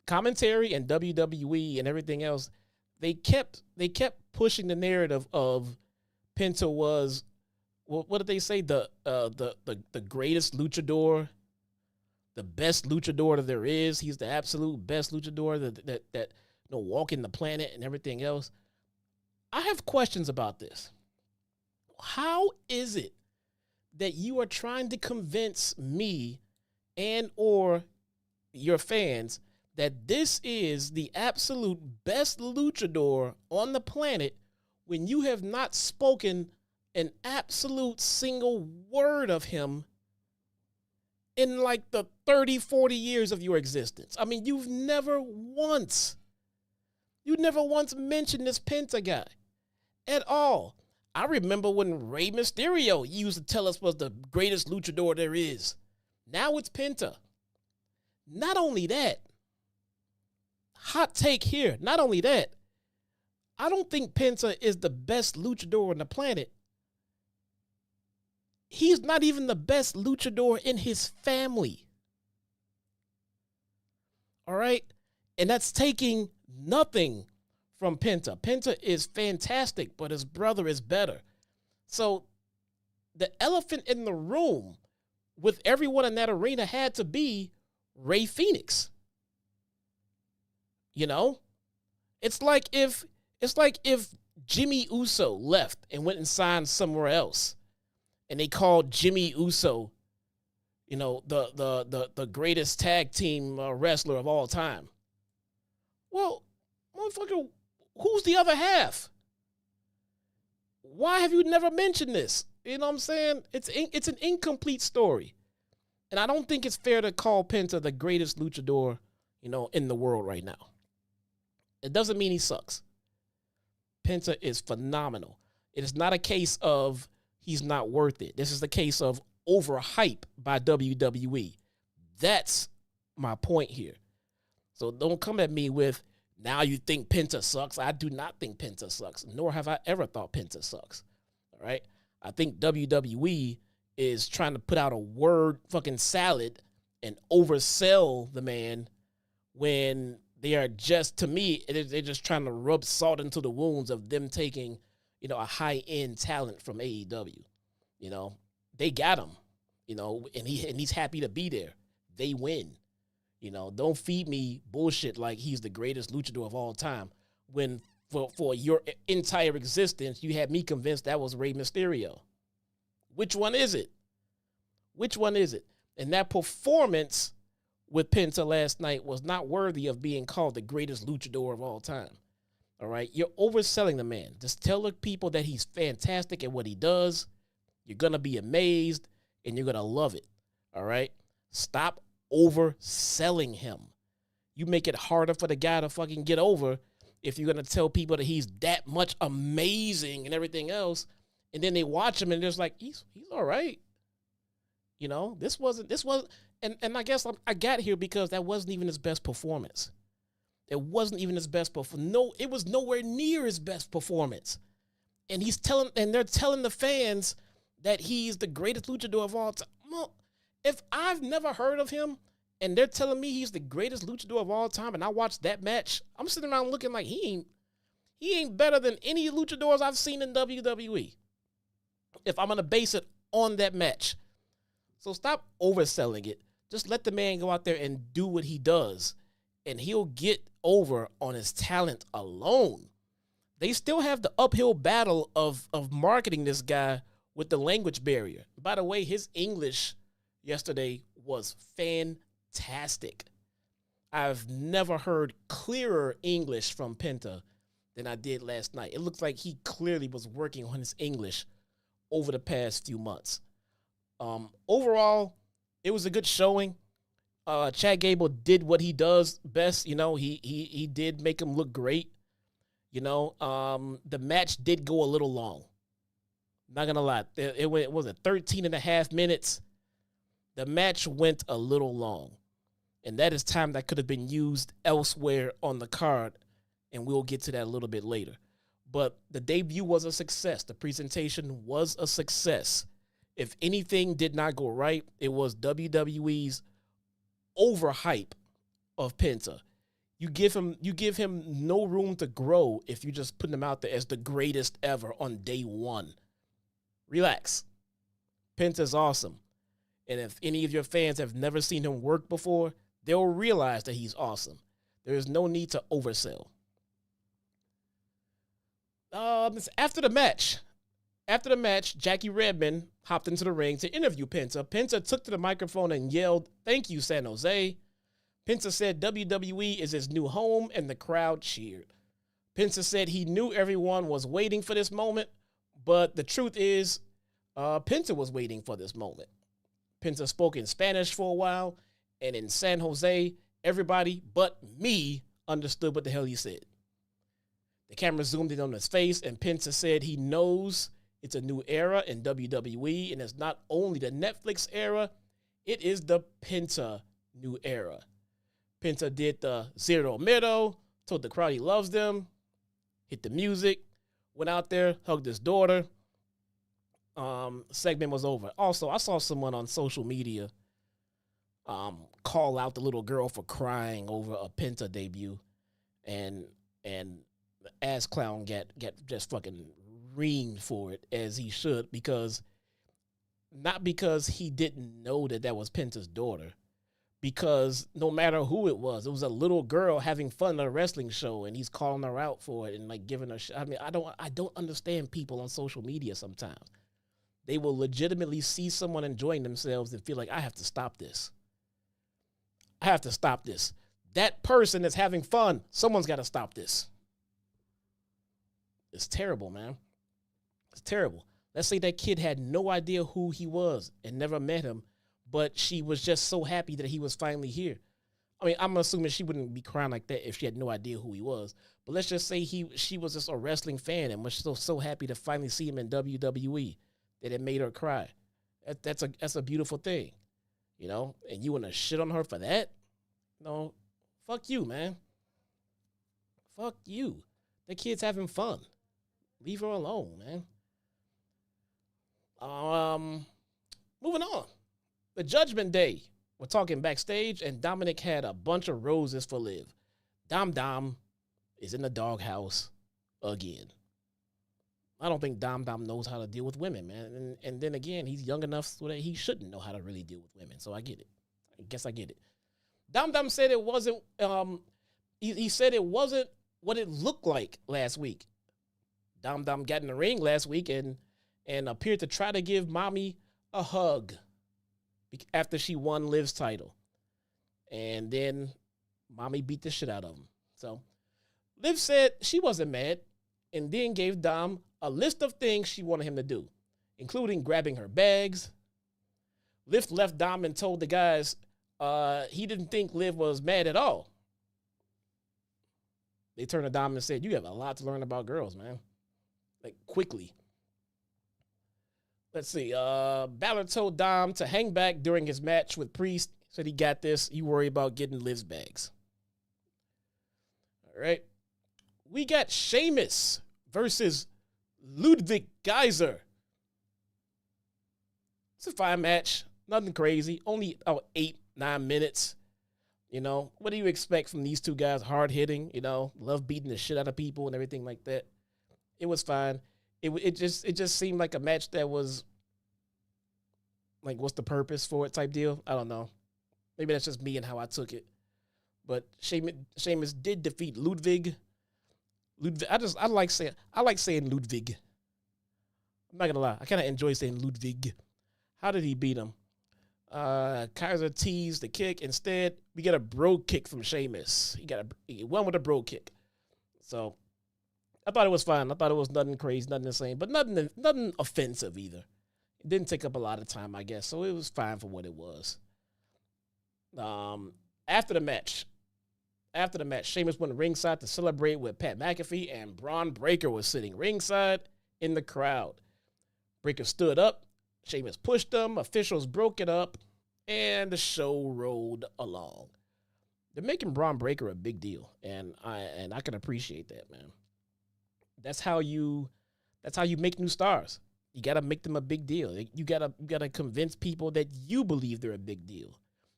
Commentary and WWE and everything else, they kept pushing the narrative of Penta was, what did they say? The greatest luchador, the best luchador that there is. He's the absolute best luchador that walking the planet and everything else. I have questions about this. How is it that you are trying to convince me and or your fans that this is the absolute best luchador on the planet when you have not spoken an absolute single word of him in like the 30, 40 years of your existence? I mean, you've never once mentioned this Penta guy at all. I remember when Rey Mysterio used to tell us was the greatest luchador there is. Now it's Penta. Not only that, hot take here, not only that, I don't think Penta is the best luchador on the planet. He's not even the best luchador in his family. All right? And that's taking nothing from Penta. Penta is fantastic, but his brother is better. So the elephant in the room with everyone in that arena had to be Rey Fenix. It's like if Jimmy Uso left and went and signed somewhere else, and they called Jimmy Uso, the greatest tag team wrestler of all time. Well, motherfucker, who's the other half? Why have you never mentioned this? You know what I'm saying? It's an incomplete story. And I don't think it's fair to call Penta the greatest luchador, in the world right now. It doesn't mean he sucks. Penta is phenomenal. It is not a case of he's not worth it. This is the case of overhype by WWE. That's my point here. So don't come at me with, now you think Penta sucks. I do not think Penta sucks, nor have I ever thought Penta sucks. All right? I think WWE is trying to put out a word fucking salad and oversell the man when they are just, to me, they're just trying to rub salt into the wounds of them taking, a high-end talent from AEW. They got him, and he's happy to be there. They win. Don't feed me bullshit like he's the greatest luchador of all time when for your entire existence, you had me convinced that was Rey Mysterio. Which one is it? And that performance with Penta last night was not worthy of being called the greatest luchador of all time. All right? You're overselling the man. Just tell the people that he's fantastic at what he does. You're going to be amazed, and you're going to love it. All right? Stop overselling him. You make it harder for the guy to fucking get over if you're going to tell people that he's that much amazing and everything else, and then they watch him and they're just like, he's all right. This wasn't, and I guess I got here because that wasn't even his best performance. It wasn't even his best performance. No, it was nowhere near his best performance. And they're telling the fans that he's the greatest luchador of all time. Well, if I've never heard of him and they're telling me he's the greatest luchador of all time and I watched that match, I'm sitting around looking like he ain't better than any luchadors I've seen in WWE. If I'm going to base it on that match. So stop overselling it. Just let the man go out there and do what he does, and he'll get over on his talent alone. They still have the uphill battle of marketing this guy with the language barrier. By the way, his English yesterday was fantastic. I've never heard clearer English from Penta than I did last night. It looks like he clearly was working on his English over the past few months. Overall, it was a good showing. Chad Gable did what he does best. He did make him look great. The match did go a little long. Not going to lie. It was 13 and a half minutes. The match went a little long. And that is time that could have been used elsewhere on the card, and we'll get to that a little bit later. But the debut was a success. The presentation was a success. If anything did not go right, it was WWE's overhype of Penta. You give him no room to grow if you just put him out there as the greatest ever on day one. Relax. Penta's awesome. And if any of your fans have never seen him work before, they'll realize that he's awesome. There is no need to oversell. After the match, Jackie Redmond hopped into the ring to interview Penta. Penta took to the microphone and yelled, "Thank you, San Jose." Penta said WWE is his new home, and the crowd cheered. Penta said he knew everyone was waiting for this moment, but the truth is, Penta was waiting for this moment. Penta spoke in Spanish for a while, and in San Jose, everybody but me understood what the hell he said. The camera zoomed in on his face, and Penta said he knows it's a new era in WWE, and it's not only the Netflix era, it is the Penta new era. Penta did the Zero Miedo, told the crowd he loves them, hit the music, went out there, hugged his daughter. Segment was over. Also, I saw someone on social media call out the little girl for crying over a Penta debut, and the ass clown get just fucking reamed for it, as he should, not because he didn't know that was Penta's daughter, because no matter who it was a little girl having fun at a wrestling show, and he's calling her out for it and like giving her I mean, I don't understand people on social media sometimes. They will legitimately see someone enjoying themselves and feel like, I have to stop this. That person is having fun. Someone's got to stop this. It's terrible, man. It's terrible. Let's say that kid had no idea who he was and never met him, but she was just so happy that he was finally here. I mean, I'm assuming she wouldn't be crying like that if she had no idea who he was. But let's just say she was just a wrestling fan and was so happy to finally see him in WWE that it made her cry. That's a beautiful thing, you know? And you want to shit on her for that? No, fuck you, man. Fuck you. The kid's having fun. Leave her alone, man. Moving on. The Judgment Day. We're talking backstage, and Dominic had a bunch of roses for Liv. Dom is in the doghouse again. I don't think Dom knows how to deal with women, man. And then again, he's young enough so that he shouldn't know how to really deal with women. So I get it. I guess I get it. Dom said it wasn't, he said it wasn't what it looked like last week. Dom got in the ring last week and appeared to try to give Mommy a hug after she won Liv's title. And then Mommy beat the shit out of him. So Liv said she wasn't mad and then gave Dom a list of things she wanted him to do, including grabbing her bags. Liv left Dom and told the guys he didn't think Liv was mad at all. They turned to Dom and said, "You have a lot to learn about girls, man." Like, quickly. Let's see. Balor told Dom to hang back during his match with Priest. Said he got this. You worry about getting Liv's bags. All right. We got Sheamus versus Ludwig Kaiser. It's a fine match. Nothing crazy. Only 8-9 minutes. You know, what do you expect from these two guys? Hard hitting, you know, love beating the shit out of people and everything like that. It was fine. It just seemed like a match that was like, what's the purpose for it type deal? I don't know. Maybe that's just me and how I took it. But Sheamus did defeat Ludwig. I like saying Ludwig. I'm not gonna lie. I kind of enjoy saying Ludwig. How did he beat him? Kaiser teased the kick. Instead, we get a bro kick from Sheamus. He won with a bro kick. So I thought it was fine. I thought it was nothing crazy, nothing insane, but nothing offensive either. It didn't take up a lot of time, I guess, so it was fine for what it was. After the match, Sheamus went ringside to celebrate with Pat McAfee, and Braun Breaker was sitting ringside in the crowd. Breaker stood up. Sheamus pushed him. Officials broke it up, and the show rolled along. They're making Braun Breaker a big deal, and I can appreciate that, man. That's how you make new stars. You gotta make them a big deal. You gotta convince people that you believe they're a big deal.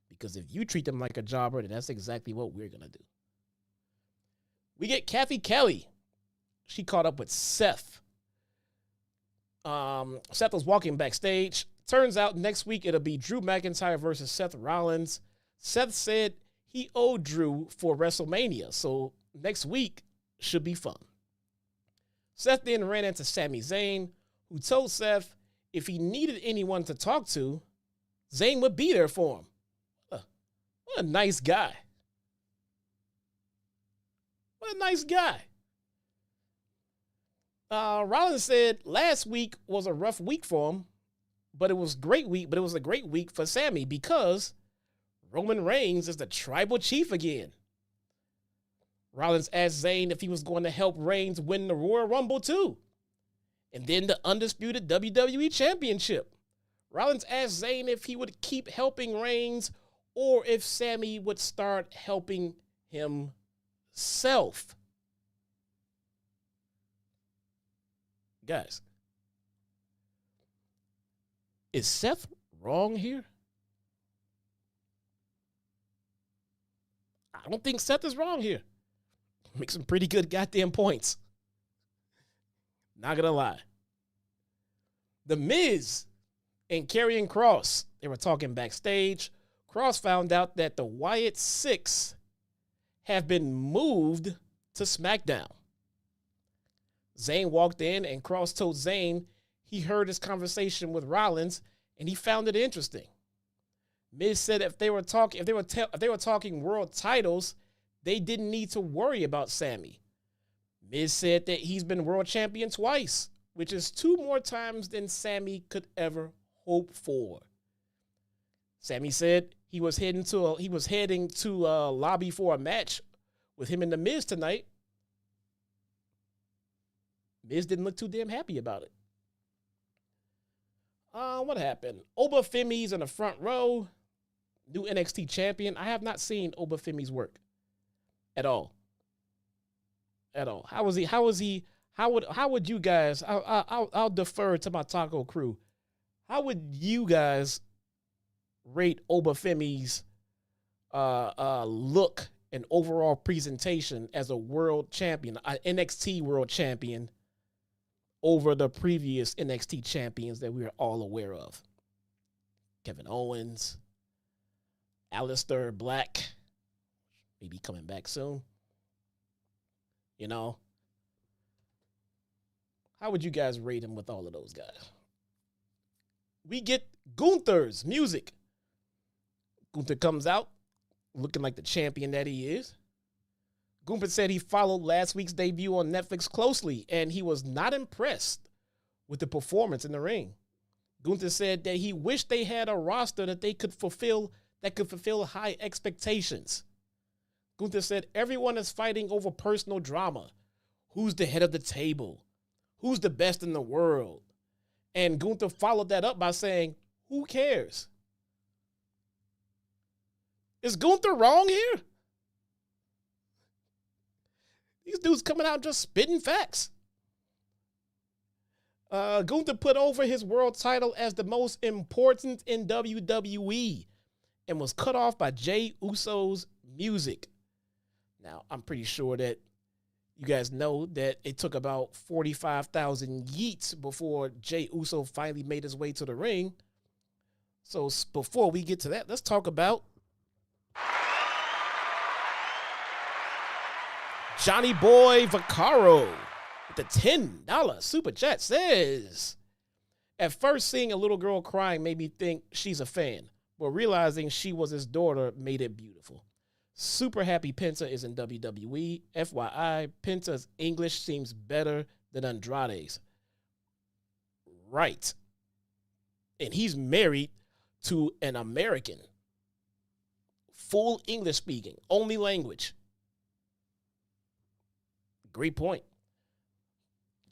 Because if you treat them like a jobber, then that's exactly what we're gonna do. We get Kathy Kelly. She caught up with Seth. Seth was walking backstage. Turns out next week it'll be Drew McIntyre versus Seth Rollins. Seth said he owed Drew for WrestleMania, so next week should be fun. Seth then ran into Sami Zayn, who told Seth if he needed anyone to talk to, Zayn would be there for him. What a nice guy. What a nice guy. Rollins said last week was a rough week for him, but it was a great week for Sami because Roman Reigns is the tribal chief again. Rollins asked Zayn if he was going to help Reigns win the Royal Rumble too, and then the undisputed WWE Championship. Rollins asked Zayn if he would keep helping Reigns or if Sami would start helping himself. Guys, is Seth wrong here? I don't think Seth is wrong here. Makes some pretty good goddamn points. Not gonna lie. The Miz and Karrion Kross, they were talking backstage. Kross found out that the Wyatt Six have been moved to SmackDown. Zayn walked in and Kross told Zayn he heard his conversation with Rollins and he found it interesting. Miz said if they were talking world titles, they didn't need to worry about Sami. Miz said that he's been world champion twice, which is 2 more times than Sami could ever hope for. Sami said he was heading to a lobby for a match with him and the Miz tonight. Miz didn't look too damn happy about it. What happened? Oba Femi's in the front row. New NXT champion. I have not seen Oba Femi's work at all. At all. How would you guys, I'll defer to my taco crew. How would you guys rate Oba Femi's look and overall presentation as a world champion, an NXT world champion, over the previous NXT champions that we are all aware of? Kevin Owens, Aleister Black, maybe coming back soon. You know, how would you guys rate him with all of those guys? We get Gunther's music. Gunther comes out looking like the champion that he is. Gunther said he followed last week's debut on Netflix closely, and he was not impressed with the performance in the ring. Gunther said that he wished they had a roster that could fulfill high expectations. Gunther said everyone is fighting over personal drama. Who's the head of the table? Who's the best in the world? And Gunther followed that up by saying, who cares? Is Gunther wrong here? These dudes coming out just spitting facts. Gunther put over his world title as the most important in WWE and was cut off by Jey Uso's music. Now, I'm pretty sure that you guys know that it took about 45,000 yeets before Jey Uso finally made his way to the ring. So before we get to that, let's talk about Johnny Boy Vaccaro with the $10 super chat says, at first seeing a little girl crying made me think she's a fan, but realizing she was his daughter made it beautiful. Super happy Penta is in WWE. FYI, Penta's English seems better than Andrade's. Right. And he's married to an American. Full English speaking, only language. Great point.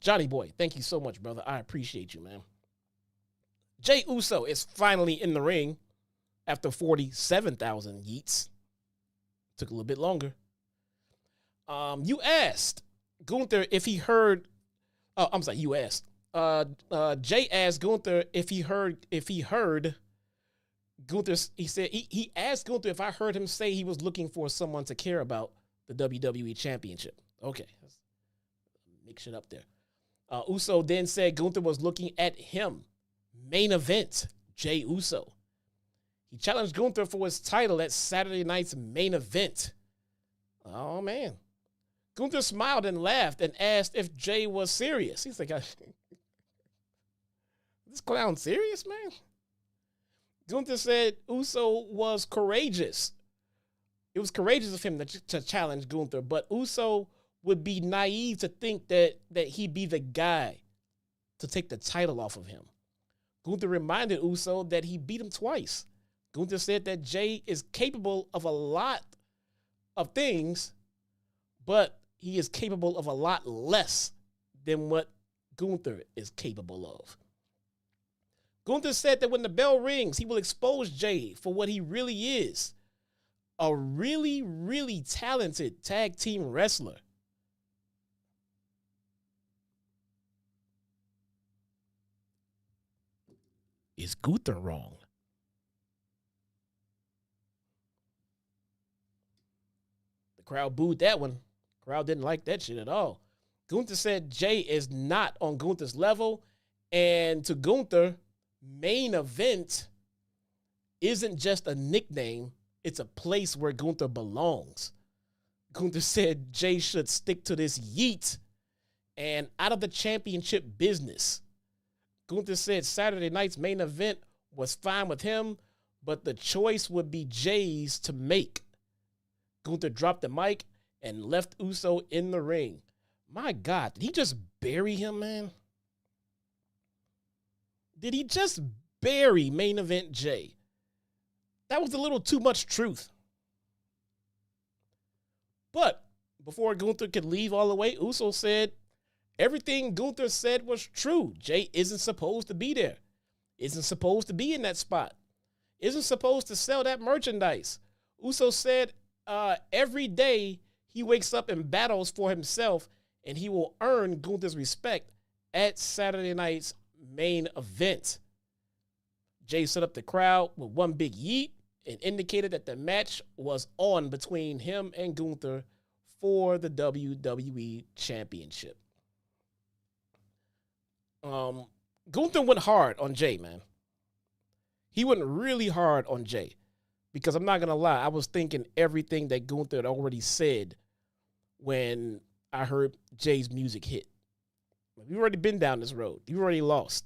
Johnny Boy, thank you so much, brother. I appreciate you, man. Jey Uso is finally in the ring after 47,000 yeets. Took a little bit longer. You asked Gunther if he heard. Oh, I'm sorry. You asked. Jay asked Gunther if he heard. Gunther. He said he asked Gunther if I heard him say he was looking for someone to care about the WWE Championship. Okay, mix it up there. Uso then said Gunther was looking at him. Main event, Jey Uso. He challenged Gunther for his title at Saturday night's main event. Oh, man. Gunther smiled and laughed and asked if Jey was serious. He's like, this clown serious, man? Gunther said Uso was courageous. It was courageous of him to challenge Gunther, but Uso would be naive to think that he'd be the guy to take the title off of him. Gunther reminded Uso that he beat him twice. Gunther said that Jey is capable of a lot of things, but he is capable of a lot less than what Gunther is capable of. Gunther said that when the bell rings, he will expose Jey for what he really is. A really, really talented tag team wrestler. Is Gunther wrong? The crowd booed that one. Crowd didn't like that shit at all. Gunther said Jey is not on Gunther's level, and to Gunther, main event isn't just a nickname, it's a place where Gunther belongs. Gunther said Jey should stick to this yeet and out of the championship business. Gunther said Saturday night's main event was fine with him, but the choice would be Jey's to make. Gunther dropped the mic and left Uso in the ring. My God, did he just bury him, man? Did he just bury main event Jey? That was a little too much truth. But before Gunther could leave all the way, Uso said everything Gunther said was true. Jey isn't supposed to be there. Isn't supposed to be in that spot. Isn't supposed to sell that merchandise. Uso said every day he wakes up and battles for himself, and he will earn Gunther's respect at Saturday night's main event. Jey set up the crowd with one big yeet and indicated that the match was on between him and Gunther for the WWE Championship. Gunther went hard on Jey, man. He went really hard on Jey because I'm not going to lie, I was thinking everything that Gunther had already said when I heard Jey's music hit. You've already been down this road. You already lost.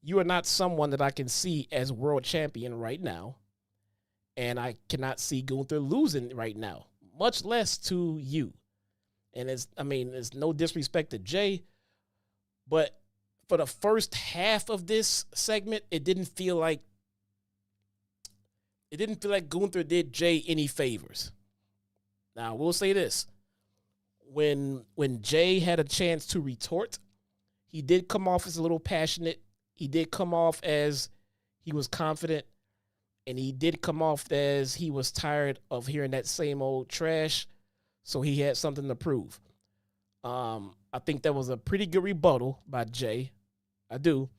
You are not someone that I can see as world champion right now. And I cannot see Gunther losing right now, much less to you. And it's no disrespect to Jey, but for the first half of this segment, it didn't feel like Gunther did Jey any favors. Now, we'll say this. When Jey had a chance to retort, he did come off as a little passionate. He did come off as he was confident. And he did come off as he was tired of hearing that same old trash. So he had something to prove. I think that was a pretty good rebuttal by Jey. I do.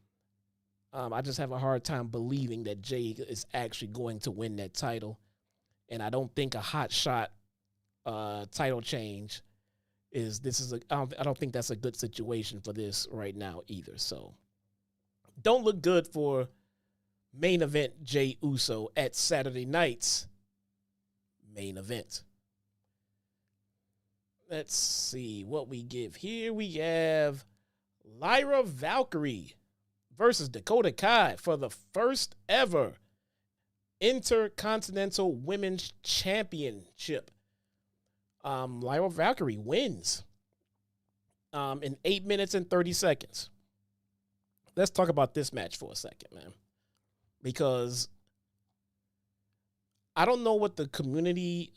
I just have a hard time believing that Jey is actually going to win that title. And I don't think a hot shot title change I don't think that's a good situation for this right now either. So don't look good for main event Jey Uso at Saturday night's main event. Let's see what we give here. We have Lyra Valkyrie versus Dakota Kai for the first ever Intercontinental Women's Championship. Lyra Valkyrie wins in 8 minutes and 30 seconds. Let's talk about this match for a second, man. Because I don't know what the community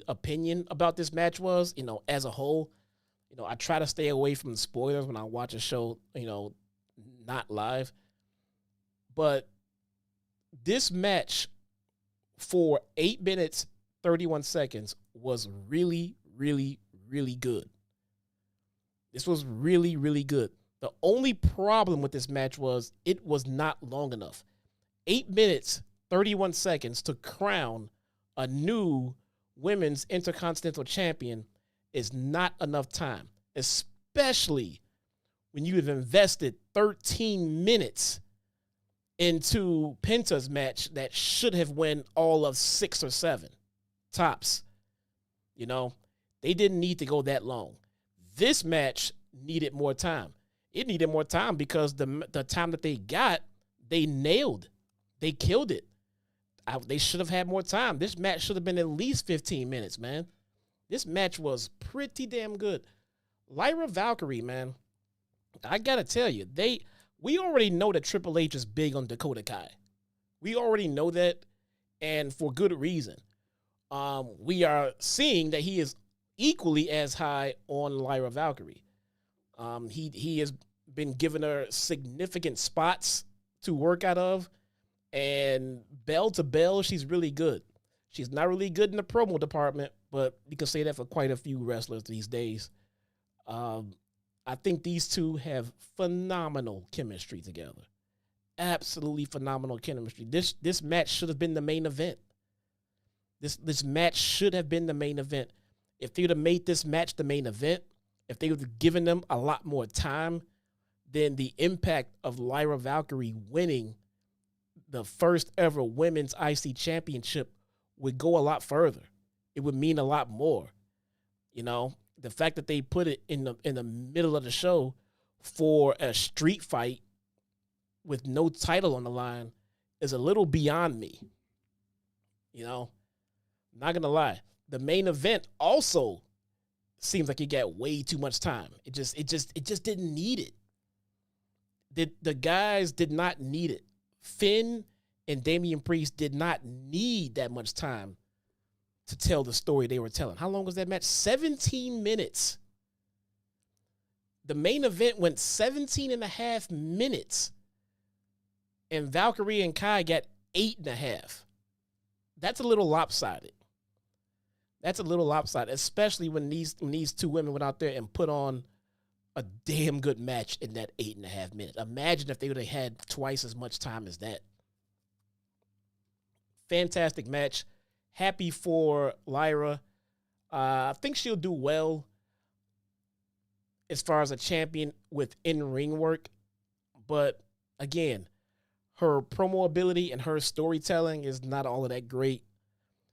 opinion about this match was, as a whole. I try to stay away from spoilers when I watch a show, not live. But this match for 8 minutes, 31 seconds was really, really, really good. This was really, really good. The only problem with this match was it was not long enough. 8 minutes, 31 seconds to crown a new women's Intercontinental champion is not enough time, especially when you have invested 13 minutes into Penta's match that should have went all of 6 or 7 tops. You know, they didn't need to go that long. This match needed more time. It needed more time because the time that they got, they nailed. They killed it. They should have had more time. This match should have been at least 15 minutes, man. This match was pretty damn good. Lyra Valkyrie, man, I got to tell you, we already know that Triple H is big on Dakota Kai. We already know that, and for good reason. We are seeing that he is equally as high on Lyra Valkyrie. He has been giving her significant spots to work out of, and bell to bell, she's really good. She's not really good in the promo department, but you can say that for quite a few wrestlers these days. I think these two have phenomenal chemistry together. Absolutely phenomenal chemistry. This match should have been the main event. This match should have been the main event. If they would have made this match the main event, if they would have given them a lot more time, then the impact of Lyra Valkyrie winning the first ever women's IC championship would go a lot further. It would mean a lot more. You know, the fact that they put it in the middle of the show for a street fight with no title on the line is a little beyond me. You know, not gonna lie. The main event also seems like it got way too much time. It just didn't need it. The guys did not need it. Finn and Damian Priest did not need that much time to tell the story they were telling. How long was that match? 17 minutes. The main event went 17 and a half minutes. And Valkyrie and Kai got 8.5. That's a little lopsided. That's a little lopsided, especially when these two women went out there and put on a damn good match in that 8.5 minutes. Imagine if they would have had twice as much time as that. Fantastic match. Happy for Lyra. I think she'll do well as far as a champion with in-ring work. But again, her promo ability and her storytelling is not all of that great.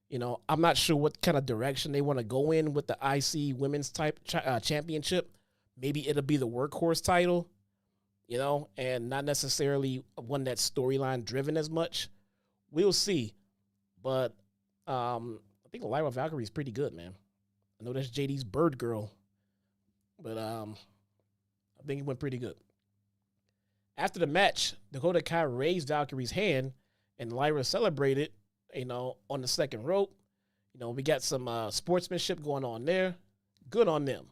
You know, I'm not sure what kind of direction they want to go in with the IC women's type championship. Maybe it'll be the workhorse title, you know, and not necessarily one that's storyline driven as much. We'll see. But I think Lyra Valkyrie is pretty good, man. I know that's JD's bird girl, but I think it went pretty good. After the match, Dakota Kai raised Valkyrie's hand, and Lyra celebrated, you know, on the second rope. You know, we got some sportsmanship going on there. Good on them.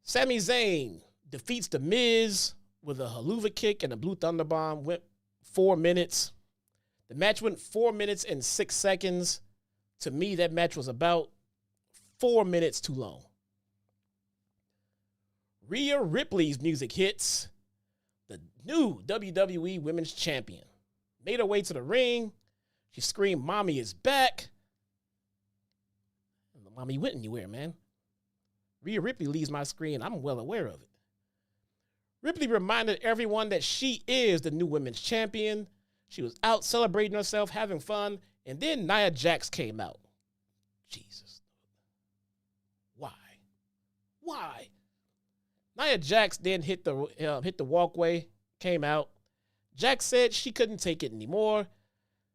Sami Zayn defeats The Miz with a haluva kick and a Blue Thunder Bomb. Went 4 minutes. The match went 4 minutes and 6 seconds. To me, that match was about 4 minutes too long. Rhea Ripley's music hits. The new WWE Women's Champion made her way to the ring. She screamed, "Mommy is back." Mommy went anywhere, man. Rhea Ripley leaves my screen. I'm well aware of it. Ripley reminded everyone that she is the new Women's Champion. She was out celebrating herself, having fun, and then Nia Jax came out. Jesus. Why? Nia Jax then hit the walkway, came out. Jax said she couldn't take it anymore.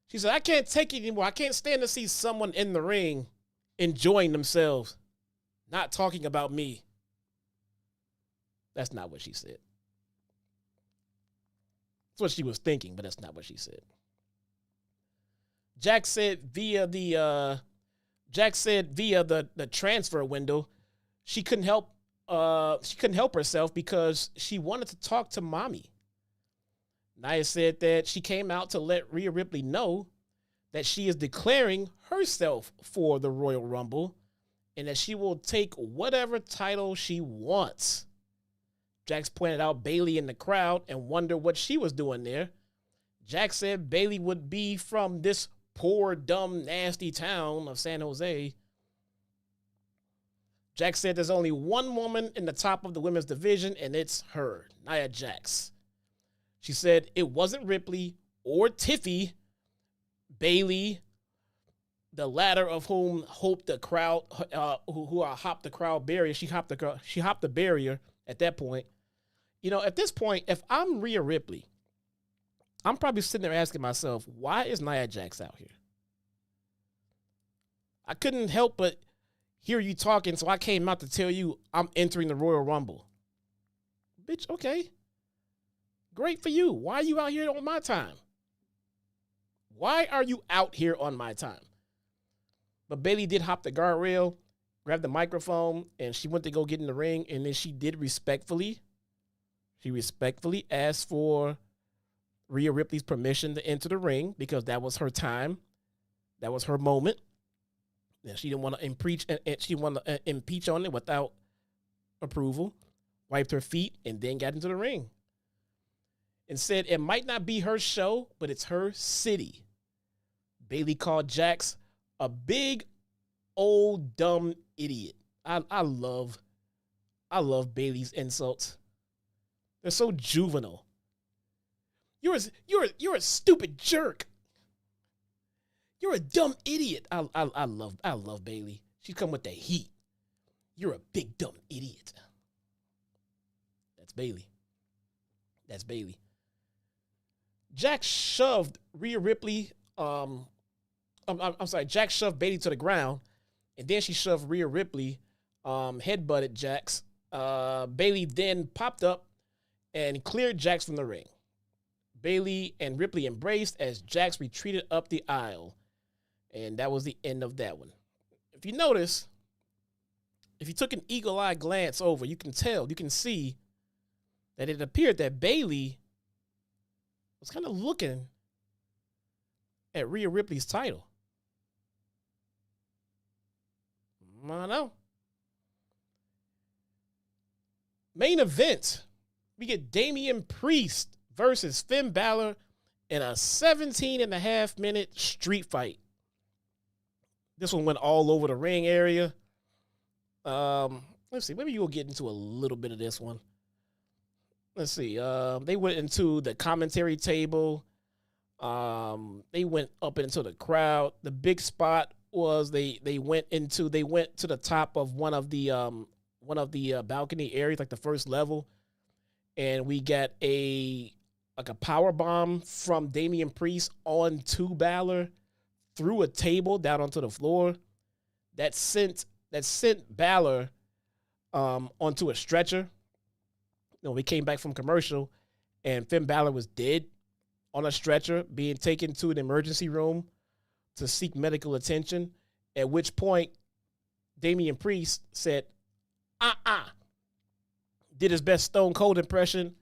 She said, "I can't take it anymore. I can't stand to see someone in the ring enjoying themselves, not talking about me." That's not what she said. That's what she was thinking, but that's not what she said. Jax said via the transfer window, she couldn't help herself because she wanted to talk to mommy. Nia said that she came out to let Rhea Ripley know that she is declaring herself for the Royal Rumble and that she will take whatever title she wants. Jax pointed out Bayley in the crowd and wondered what she was doing there. Jax said Bayley would be from this poor, dumb, nasty town of San Jose. Jax said there's only one woman in the top of the women's division, and it's her, Nia Jax. She said it wasn't Ripley or Tiffy. Bayley, the latter of whom hopped the crowd, hopped the crowd barrier. She hopped the barrier at that point. You know, at this point, if I'm Rhea Ripley, I'm probably sitting there asking myself, why is Nia Jax out here? I couldn't help but hear you talking, so I came out to tell you I'm entering the Royal Rumble. Bitch, okay. Great for you. Why are you out here on my time? Why are you out here on my time? But Bayley did hop the guardrail, grabbed the microphone, and she went to go get in the ring, and then she respectfully asked for Rhea Ripley's permission to enter the ring because that was her time. That was her moment. And she didn't want to impeach on it without approval. Wiped her feet and then got into the ring. And said it might not be her show, but it's her city. Bayley called Jax a big, old, dumb idiot. I love Bayley's insults. They're so juvenile. You're a stupid jerk. You're a dumb idiot. I love Bayley. She come with the heat. You're a big dumb idiot. That's Bayley. Jax shoved Rhea Ripley. I'm sorry. Jax shoved Bayley to the ground, and then she shoved Rhea Ripley. Headbutted Jax. Bayley then popped up and cleared Jax from the ring. Bayley and Ripley embraced as Jax retreated up the aisle. And that was the end of that one. If you notice, if you took an eagle-eye glance over, you can see that it appeared that Bayley was kind of looking at Rhea Ripley's title. I don't know. Main event. We get Damian Priest versus Finn Balor in a 17.5-minute street fight. This one went all over the ring area. Let's see. Maybe you'll get into a little bit of this one. Let's see. They went into the commentary table. They went up into the crowd. The big spot was they went to the top of one of the balcony areas, like the first level, and we got a power bomb from Damian Priest onto Balor through a table down onto the floor. That sent Balor onto a stretcher. We came back from commercial, and Finn Balor was dead on a stretcher, being taken to an emergency room to seek medical attention, at which point Damian Priest said, did his best Stone Cold impression,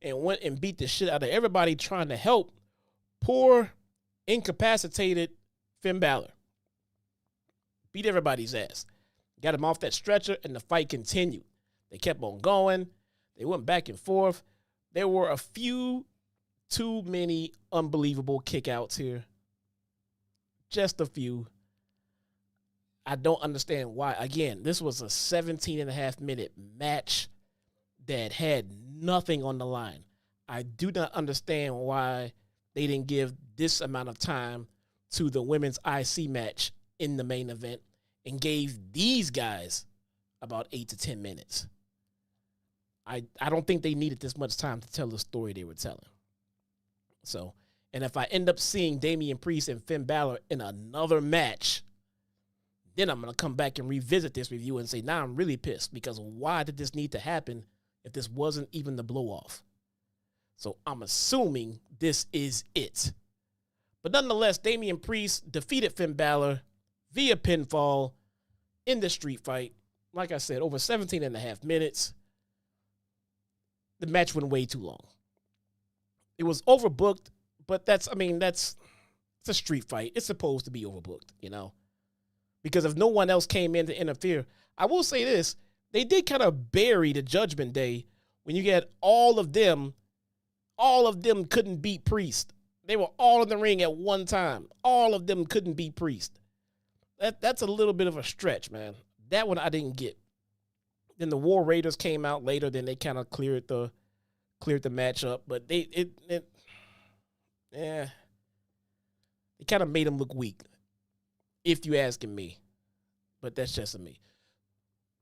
and went and beat the shit out of everybody trying to help poor, incapacitated Finn Balor. Beat everybody's ass. Got him off that stretcher, and the fight continued. They kept on going. They went back and forth. There were a few too many unbelievable kickouts here. Just a few. I don't understand why. Again, this was a 17.5-minute match that had nothing on the line. I do not understand why they didn't give this amount of time to the women's IC match in the main event and gave these guys about 8 to 10 minutes. I don't think they needed this much time to tell the story they were telling. So, and if I end up seeing Damian Priest and Finn Balor in another match, then I'm going to come back and revisit this review and say, now I'm really pissed, because why did this need to happen if this wasn't even the blow-off? So I'm assuming this is it. But nonetheless, Damian Priest defeated Finn Balor via pinfall in the street fight. Like I said, over 17.5 minutes. The match went way too long. It was overbooked, but it's a street fight. It's supposed to be overbooked, you know? Because if no one else came in to interfere, I will say this, they did kind of bury the Judgment Day when you get all of them couldn't beat Priest. They were all in the ring at one time. All of them couldn't beat Priest. That's a little bit of a stretch, man. That one I didn't get. Then the War Raiders came out later, then they kind of cleared the match up, but it kind of made them look weak, if you asking me. But that's just me.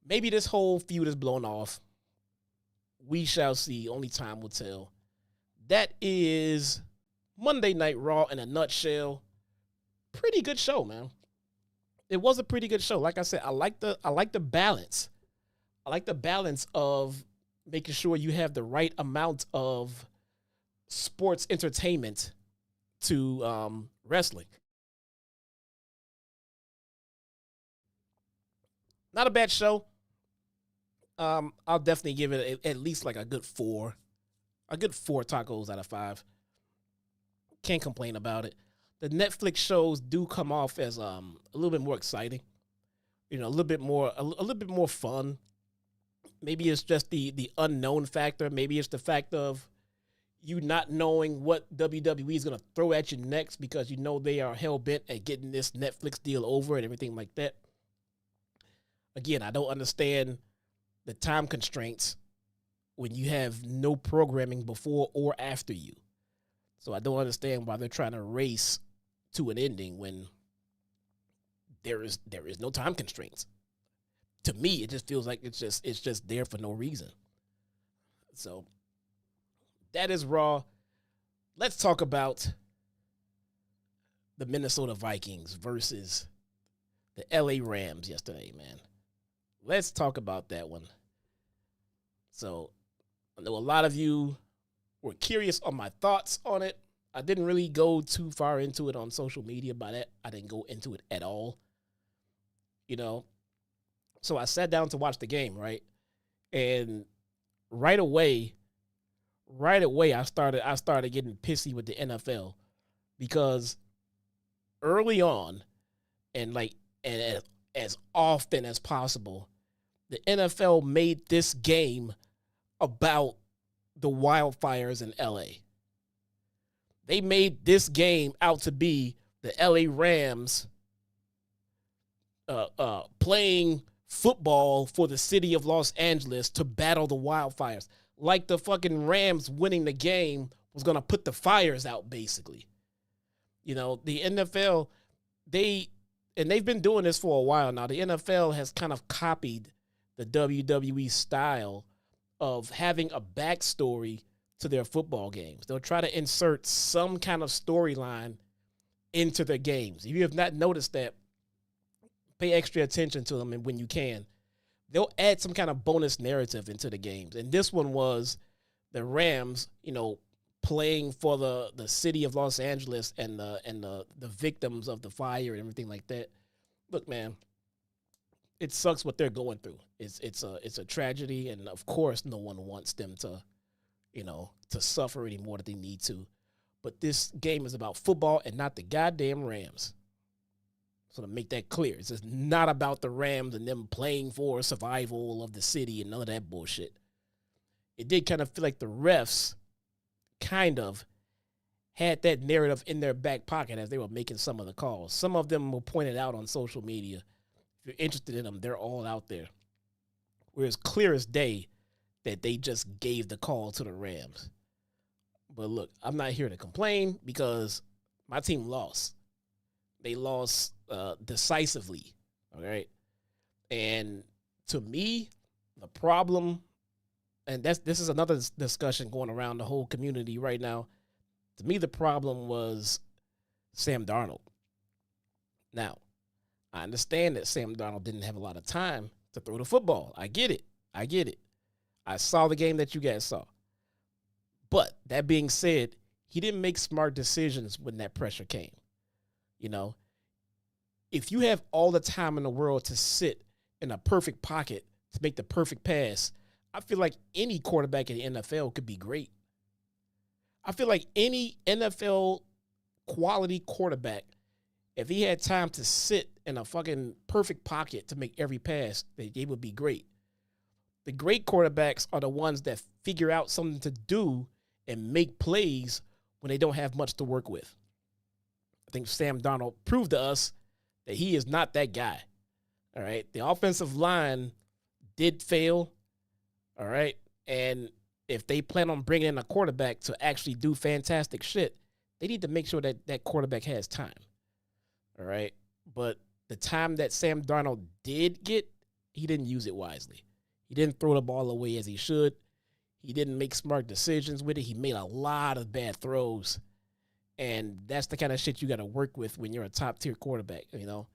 Maybe this whole feud is blown off. We shall see. Only time will tell. That is Monday Night Raw in a nutshell. Pretty good show, man. It was a pretty good show. Like I said, I like the balance. I like the balance of making sure you have the right amount of sports entertainment to wrestling. Not a bad show. I'll definitely give it at least like a good 4. A good 4 tacos out of 5. Can't complain about it. The Netflix shows do come off as a little bit more exciting. You know, a little bit more fun. Maybe it's just the unknown factor. Maybe it's the fact of you not knowing what WWE is going to throw at you next because you know they are hell-bent at getting this Netflix deal over and everything like that. Again, I don't understand the time constraints when you have no programming before or after you. So I don't understand why they're trying to race to an ending when there is no time constraints. To me, it just feels like it's just there for no reason. So that is Raw. Let's talk about the Minnesota Vikings versus the LA Rams yesterday, man. Let's talk about that one. So I know a lot of you were curious on my thoughts on it. I didn't really go too far into it on social media. By that, I didn't go into it at all. You know, so I sat down to watch the game, right? And right away, I started getting pissy with the NFL because early on, and as often as possible, the NFL made this game about the wildfires in LA. They made this game out to be the LA Rams playing football for the city of Los Angeles to battle the wildfires. Like the fucking Rams winning the game was going to put the fires out, basically. You know, the NFL, they've been doing this for a while now. The NFL has kind of copied the WWE style of having a backstory to their football games. They'll try to insert some kind of storyline into their games. If you have not noticed that, pay extra attention to them, and when you can, they'll add some kind of bonus narrative into the games. And this one was the Rams, you know, playing for the city of Los Angeles and the victims of the fire and everything like that. Look, man, it sucks what they're going through. It's a tragedy, and of course, no one wants them to, you know, to suffer any more than they need to. But this game is about football and not the goddamn Rams. So to make that clear, it's just not about the Rams and them playing for survival of the city and none of that bullshit. It did kind of feel like the refs kind of had that narrative in their back pocket as they were making some of the calls. Some of them were pointed out on social media. If you're interested in them, they're all out there. Whereas clear as day that they just gave the call to the Rams. But look, I'm not here to complain because my team lost. They lost decisively, all right? And to me, the problem, and this is another discussion going around the whole community right now. To me, the problem was Sam Darnold. Now, I understand that Sam Darnold didn't have a lot of time to throw the football. I get it. I saw the game that you guys saw. But that being said, he didn't make smart decisions when that pressure came. You know, if you have all the time in the world to sit in a perfect pocket to make the perfect pass, I feel like any quarterback in the NFL could be great. I feel like any NFL quality quarterback, if he had time to sit in a fucking perfect pocket to make every pass, it would be great. The great quarterbacks are the ones that figure out something to do and make plays when they don't have much to work with. I think Sam Darnold proved to us that he is not that guy. All right. The offensive line did fail. All right. And if they plan on bringing in a quarterback to actually do fantastic shit, they need to make sure that that quarterback has time. All right. But the time that Sam Darnold did get, he didn't use it wisely. He didn't throw the ball away as he should. He didn't make smart decisions with it. He made a lot of bad throws. And that's the kind of shit you got to work with when you're a top-tier quarterback, you know?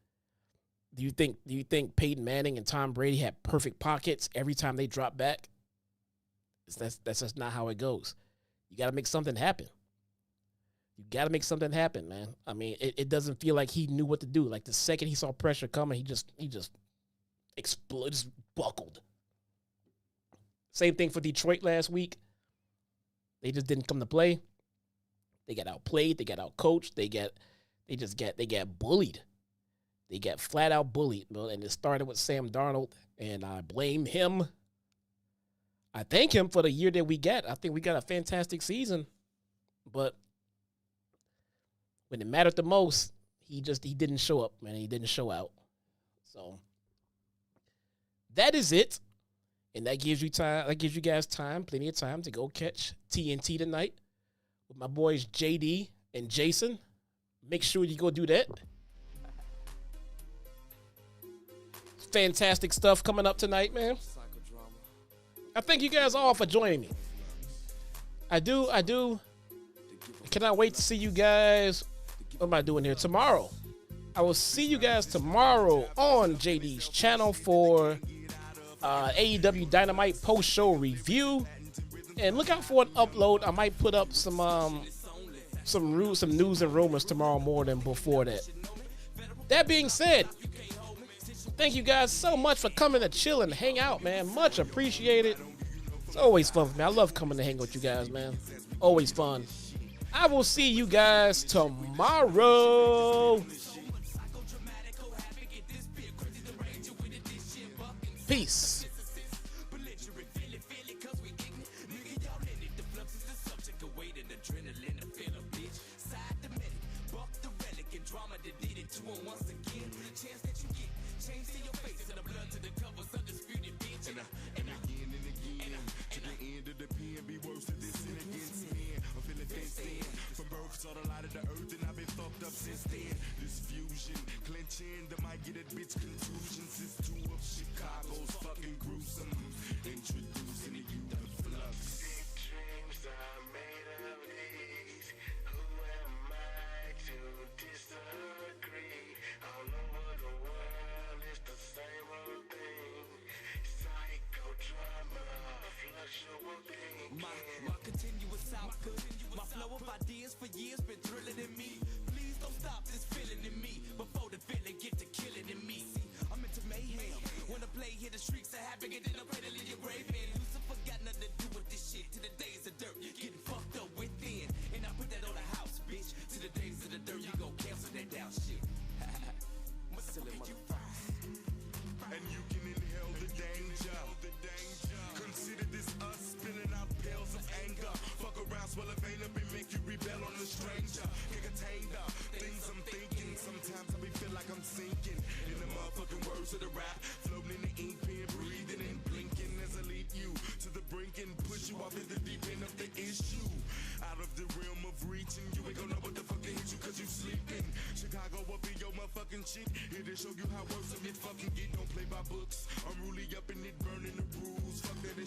Do you think Peyton Manning and Tom Brady had perfect pockets every time they drop back? That's just not how it goes. You got to make something happen. You got to make something happen, man. I mean, it doesn't feel like he knew what to do. Like the second he saw pressure coming, he just exploded, just buckled. Same thing for Detroit last week. They just didn't come to play. They got outplayed. They got outcoached. They got bullied. They got flat out bullied. And it started with Sam Darnold, and I blame him. I thank him for the year that we got. I think we got a fantastic season, but when it mattered the most, he didn't show up, man. He didn't show out. So that is it. And that gives you time. That gives you guys time, plenty of time to go catch TNT tonight with my boys JD and Jason. Make sure you go do that. Fantastic stuff coming up tonight, man. I thank you guys all for joining me. I do. I cannot wait to see you guys. What am I doing here tomorrow? I will see you guys tomorrow on JD's channel for AEW Dynamite post-show review, and look out for an upload. I might put up some news and rumors tomorrow morning before that. That being said, thank you guys so much for coming to chill and hang out, man. Much appreciated. It's always fun for me. I love coming to hang with you guys, man. Always fun. I will see you guys tomorrow. Peace. Saw the light of the earth and I've been fucked up since then. This fusion, clenching, that might get that bitch contusions. It's two of Chicago's fucking gruesome. Introducing to you the flux. Big dreams are made of these. Who am I to disagree? All over the world, it's the same old thing. Psychodrama, fluctuating. My continuous output, my flow of ideas for years been thrilling in me. Please don't stop this feeling in me before the feeling get to killing in me. See, I'm into mayhem. When I play here, the streaks are happy, and then I'm ready to leave your grave in. Lucifer got nothing to do with this shit. To the days of dirt, getting fucked up within. And I put that on the house, bitch. To the days of the dirt, you gon' cancel that down shit. Silly motherfucker. And you can inhale the danger. Consider this us spilling out pills of anger. Fuck around, swell a vein up and make you rebel on a stranger. Can't contain the things I'm thinking. Sometimes I be feel like I'm sinking in the motherfucking words of the rap. Floating in the ink pen, breathing and blinking as I lead you to the brink and push you off in the deep end of the issue. Out of the realm of reaching, you ain't gonna know what the fuck hit you cause you sleeping. Chicago up in your motherfucking shit. Here to show you how worse of it fucking